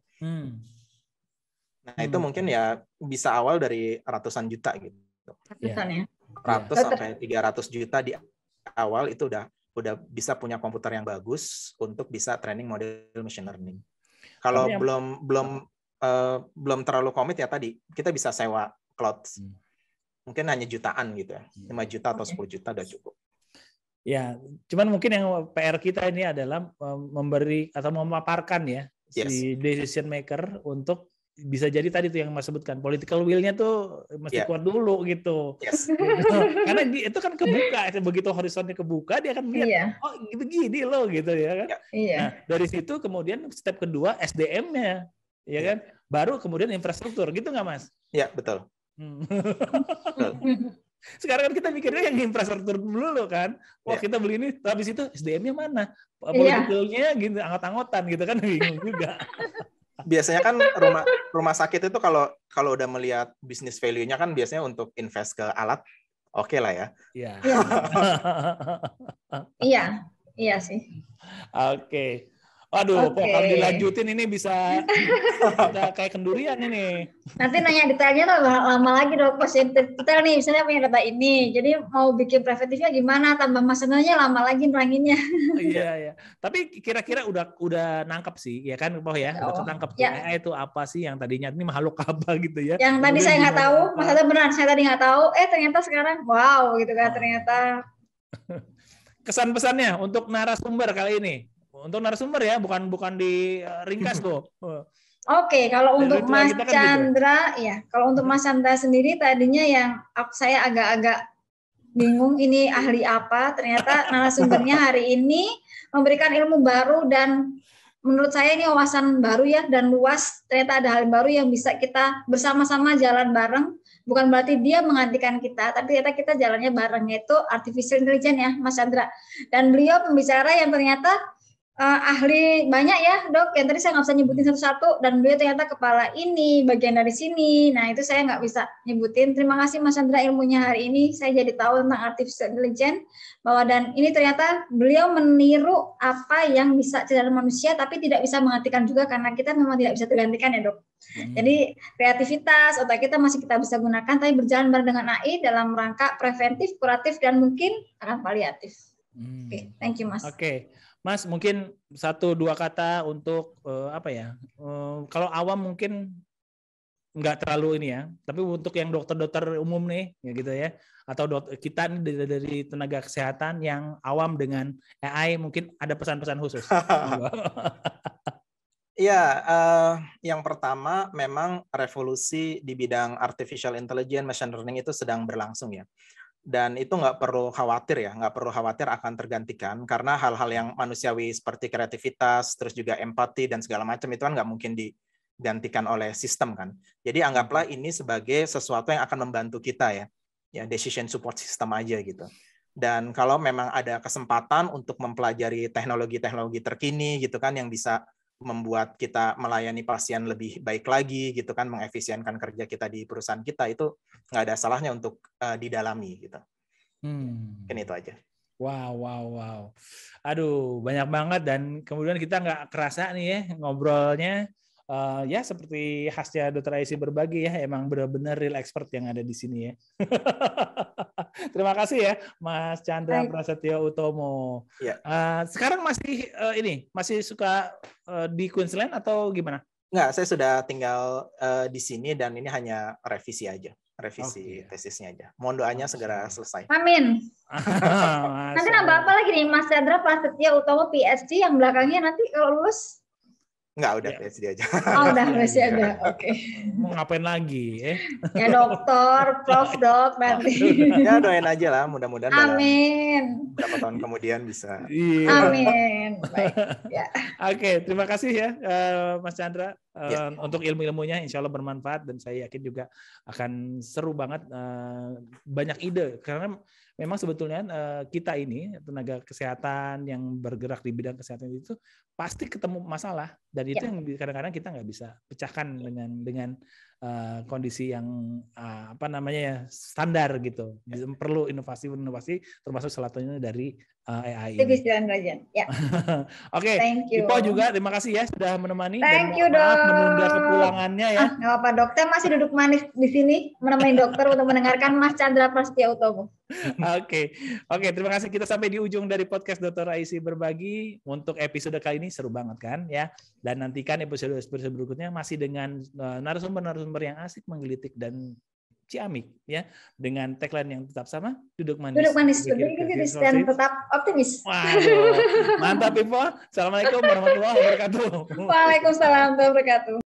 Nah, itu mungkin ya bisa awal dari ratusan juta gitu. Ratusan ya. 100 sampai 300 juta di awal itu udah bisa punya komputer yang bagus untuk bisa training model machine learning. Kalau belum terlalu komit ya tadi, kita bisa sewa cloud. Mungkin hanya jutaan gitu ya. 5 juta atau 10 juta udah cukup. Ya, cuman mungkin yang PR kita ini adalah memberi atau memaparkan ya si decision maker untuk bisa jadi tadi tuh yang Mas sebutkan, political will-nya tuh mesti kuat dulu gitu. Gitu. Karena itu kan kebuka, begitu horizonnya kebuka dia akan melihat oh gini loh gitu ya kan. Nah, dari situ kemudian step kedua SDM-nya ya kan. Baru kemudian infrastruktur gitu nggak Mas? Iya, betul. Betul. Sekarang kan kita mikirnya yang infrastruktur dulu kan. Wah, kita beli ini, habis itu SDM-nya mana? Political-nya gitu, anggot-anggotan gitu kan, bingung juga. Biasanya kan rumah sakit itu kalau udah melihat bisnis value-nya kan biasanya untuk invest ke alat, oke lah ya. Iya. Iya sih. Oke. Aduh, kalau dilanjutin ini bisa kayak kendurian ini. Nanti nanya detailnya lama lagi dong, positif detail nih, misalnya punya data ini, jadi mau bikin preventifnya gimana, tambah masalahnya lama lagi neranginnya. Iya. Tapi kira-kira udah nangkep sih, ya kan, Poh ya? Udah ketangkep tuh. Itu apa sih yang tadinya ini makhluk apa gitu ya? Yang tadi saya nggak tahu, maksudnya beneran saya tadi nggak tahu, ternyata sekarang wow gitu kan, ternyata. Kesan-pesannya untuk narasumber kali ini. Untuk narasumber ya, bukan di ringkas tuh. Oke, kalau untuk Mas Chandra, gitu. Ya, kalau untuk Mas Chandra sendiri tadinya yang saya agak-agak bingung ini ahli apa, ternyata narasumbernya hari ini memberikan ilmu baru dan menurut saya ini wawasan baru ya dan luas, ternyata ada hal baru yang bisa kita bersama-sama jalan bareng, bukan berarti dia menggantikan kita, tapi ternyata kita jalannya bareng, yaitu artificial intelligence ya Mas Chandra. Dan beliau pembicara yang ternyata ahli banyak ya dok, yang tadi saya nggak bisa nyebutin satu-satu, dan beliau ternyata kepala ini, bagian dari sini, nah itu saya nggak bisa nyebutin. Terima kasih Mas Chandra ilmunya hari ini, saya jadi tahu tentang artificial intelligence, bahwa dan ini ternyata beliau meniru apa yang bisa dari manusia, tapi tidak bisa menggantikan juga, karena kita memang tidak bisa tergantikan ya dok. Jadi kreativitas, otak kita masih kita bisa gunakan, tapi berjalan bareng dengan AI dalam rangka preventif, kuratif, dan mungkin akan paliatif. Oke, thank you Mas. Oke. Mas, mungkin 1-2 kata untuk apa ya? Kalau awam mungkin nggak terlalu ini ya, tapi untuk yang dokter-dokter umum nih, ya gitu ya, atau kita nih dari tenaga kesehatan yang awam dengan AI, mungkin ada pesan-pesan khusus. Iya, yang pertama memang revolusi di bidang artificial intelligence, machine learning itu sedang berlangsung ya. Dan itu nggak perlu khawatir ya, nggak perlu khawatir akan tergantikan, karena hal-hal yang manusiawi seperti kreativitas, terus juga empati dan segala macam itu kan nggak mungkin digantikan oleh sistem kan. Jadi anggaplah ini sebagai sesuatu yang akan membantu kita ya decision support system aja gitu. Dan kalau memang ada kesempatan untuk mempelajari teknologi-teknologi terkini gitu kan yang bisa membuat kita melayani pasien lebih baik lagi gitu kan, mengefisienkan kerja kita di perusahaan kita, itu nggak ada salahnya untuk didalami gitu. Mungkin itu aja. Wow. Aduh, banyak banget, dan kemudian kita nggak kerasa nih ya ngobrolnya. Ya seperti khasnya Dr. Aisy berbagi ya, emang benar-benar real expert yang ada di sini ya. Terima kasih ya Mas Chandra Prasetyo Utomo. Ya. Sekarang masih suka di Queensland atau gimana? Enggak, saya sudah tinggal di sini dan ini hanya revisi aja. Revisi tesisnya aja. Mohon doanya segera selesai. Amin. Nanti nambah apa lagi nih Mas Chandra Prasetyo Utomo PhD yang belakangnya nanti kalau lulus? Enggak, udah PhD aja. Oh, udah PhD aja. Oke. Mau ngapain lagi? Ya dokter, prof dok nanti. Ya doain aja lah, mudah-mudahan amin. Dalam beberapa tahun kemudian bisa. Amin. Baik. Ya. Oke, terima kasih ya Mas Chandra untuk ilmu-ilmunya, insya Allah bermanfaat, dan saya yakin juga akan seru banget, banyak ide, karena memang sebetulnya kita ini tenaga kesehatan yang bergerak di bidang kesehatan itu pasti ketemu masalah, dan itu yang kadang-kadang kita nggak bisa pecahkan dengan kondisi yang standar gitu. Perlu inovasi termasuk salah satunya dari AI ini. Ya. Oke, Ipo juga terima kasih ya sudah menemani. Thank you, maaf menunda kepulangannya ya. Nggak apa-apa, dokter masih duduk manis di sini menemani dokter untuk mendengarkan Mas Chandra Prasetya Utomo. Oke, terima kasih. Kita sampai di ujung dari podcast Dr. Aisy Berbagi. Untuk episode kali ini seru banget kan ya. Dan nantikan episode berikutnya masih dengan narasumber yang asik, menggelitik dan ciamik ya, dengan tagline yang tetap sama, duduk manis berpikir kritis dan tetap optimis. Waduh, mantap Ipo. Assalamualaikum warahmatullahi wabarakatuh. Waalaikumsalam warahmatullahi wabarakatuh.